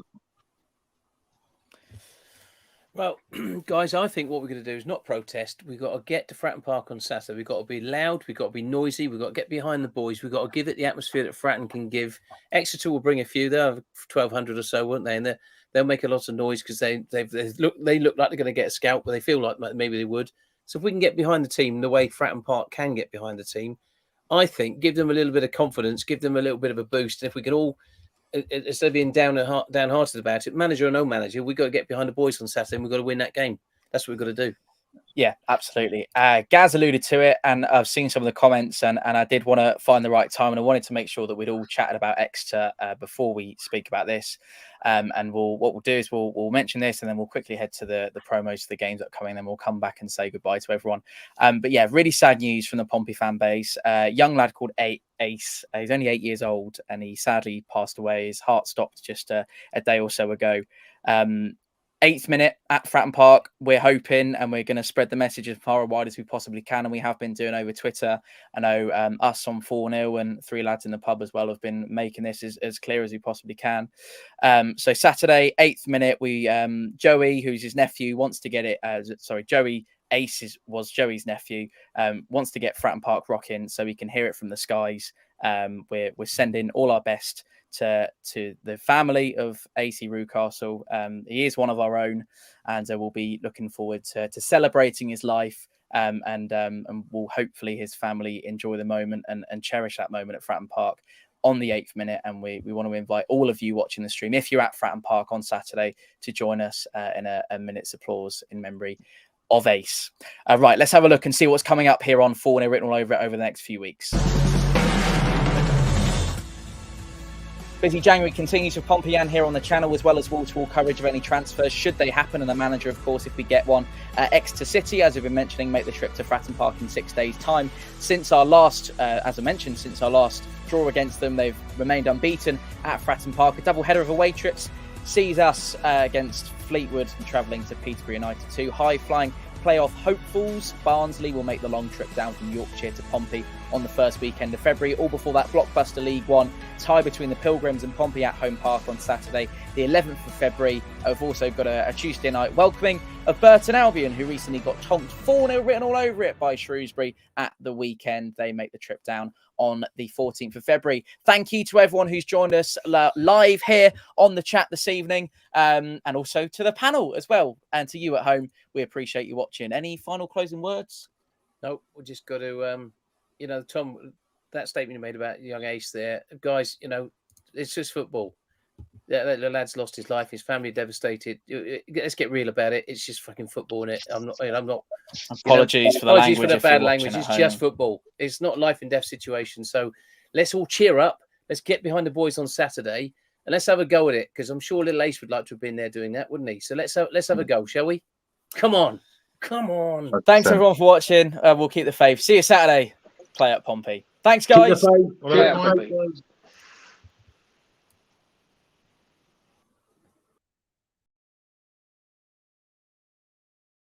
Well, guys, I think what we're going to do is not protest. We've got to get to Fratton Park on Saturday. We've got to be loud. We've got to be noisy. We've got to get behind the boys. We've got to give it the atmosphere that Fratton can give. Exeter will bring a few. They'll have 1,200 or so, won't they? And they'll make a lot of noise because they look like they're going to get a scalp, but they feel like maybe they would. So if we can get behind the team the way Fratton Park can get behind the team, I think give them a little bit of confidence, give them a little bit of a boost. And if we can all, instead of being downhearted about it, manager or no manager, we've got to get behind the boys on Saturday and we've got to win that game. That's what we've got to do. Yeah, absolutely. Gaz alluded to it, and I've seen some of the comments, and I did want to find the right time, and I wanted to make sure that we'd all chatted about Exeter before we speak about this. And what we'll do is we'll mention this, and then we'll quickly head to the promos for the games that are coming, and then we'll come back and say goodbye to everyone. But yeah, really sad news from the Pompey fan base. Young lad called Ace. He's only 8 years old, and he sadly passed away. His heart stopped just a day or so ago. 8th minute at Fratton Park. We're hoping, and we're going to spread the message as far and wide as we possibly can, and we have been doing over Twitter. I know us on 4-0 and 3 lads in the pub as well have been making this as clear as we possibly can. So Saturday, 8th minute, we Joey, who's his nephew, wants to get it. Joey Ace was Joey's nephew. Wants to get Fratton Park rocking so we can hear it from the skies. We're sending all our best to the family of AC Rewcastle. He is one of our own, and we'll be looking forward to celebrating his life, and will hopefully his family enjoy the moment and cherish that moment at Fratton Park on the 8th minute. And we want to invite all of you watching the stream, if you're at Fratton Park on Saturday, to join us in a minute's applause in memory of Ace. Right, let's have a look and see what's coming up here on Fournilwritten all over it over the next few weeks. Busy January continues with Pompey here on the channel, as well as wall-to-wall coverage of any transfers, should they happen, and the manager, of course, if we get one. Exeter City, as we've been mentioning, make the trip to Fratton Park in 6 days' time. Since our last, as I mentioned, since our last draw against them, they've remained unbeaten at Fratton Park. A double header of away trips sees us against Fleetwood and travelling to Peterborough United 2. High-flying playoff hopefuls, Barnsley will make the long trip down from Yorkshire to Pompey on the first weekend of February, all before that blockbuster League One tie between the Pilgrims and Pompey at Home Park on Saturday, the 11th of February. I've also got a Tuesday night welcoming of Burton Albion, who recently got tonked 4-0 written all over it by Shrewsbury at the weekend. They make the trip down on the 14th of February. Thank you to everyone who's joined us live here on the chat this evening, and also to the panel as well, and to you at home. We appreciate you watching. Any final closing words? No, we just got to, Tom, that statement you made about young Ace there, guys, it's just football. The lad's lost his life, his family devastated. Let's get real about it. It's just fucking football, innit? I'm not. Apologies for the language. For the bad language. It's just football. It's not life and death situation. So let's all cheer up. Let's get behind the boys on Saturday and let's have a go at it, because I'm sure little Ace would like to have been there doing that, wouldn't he? So let's have a go, shall we? Come on. Thanks everyone for watching. We'll keep the faith. See you Saturday. Play at Pompey. Thanks, guys. Keep the faith.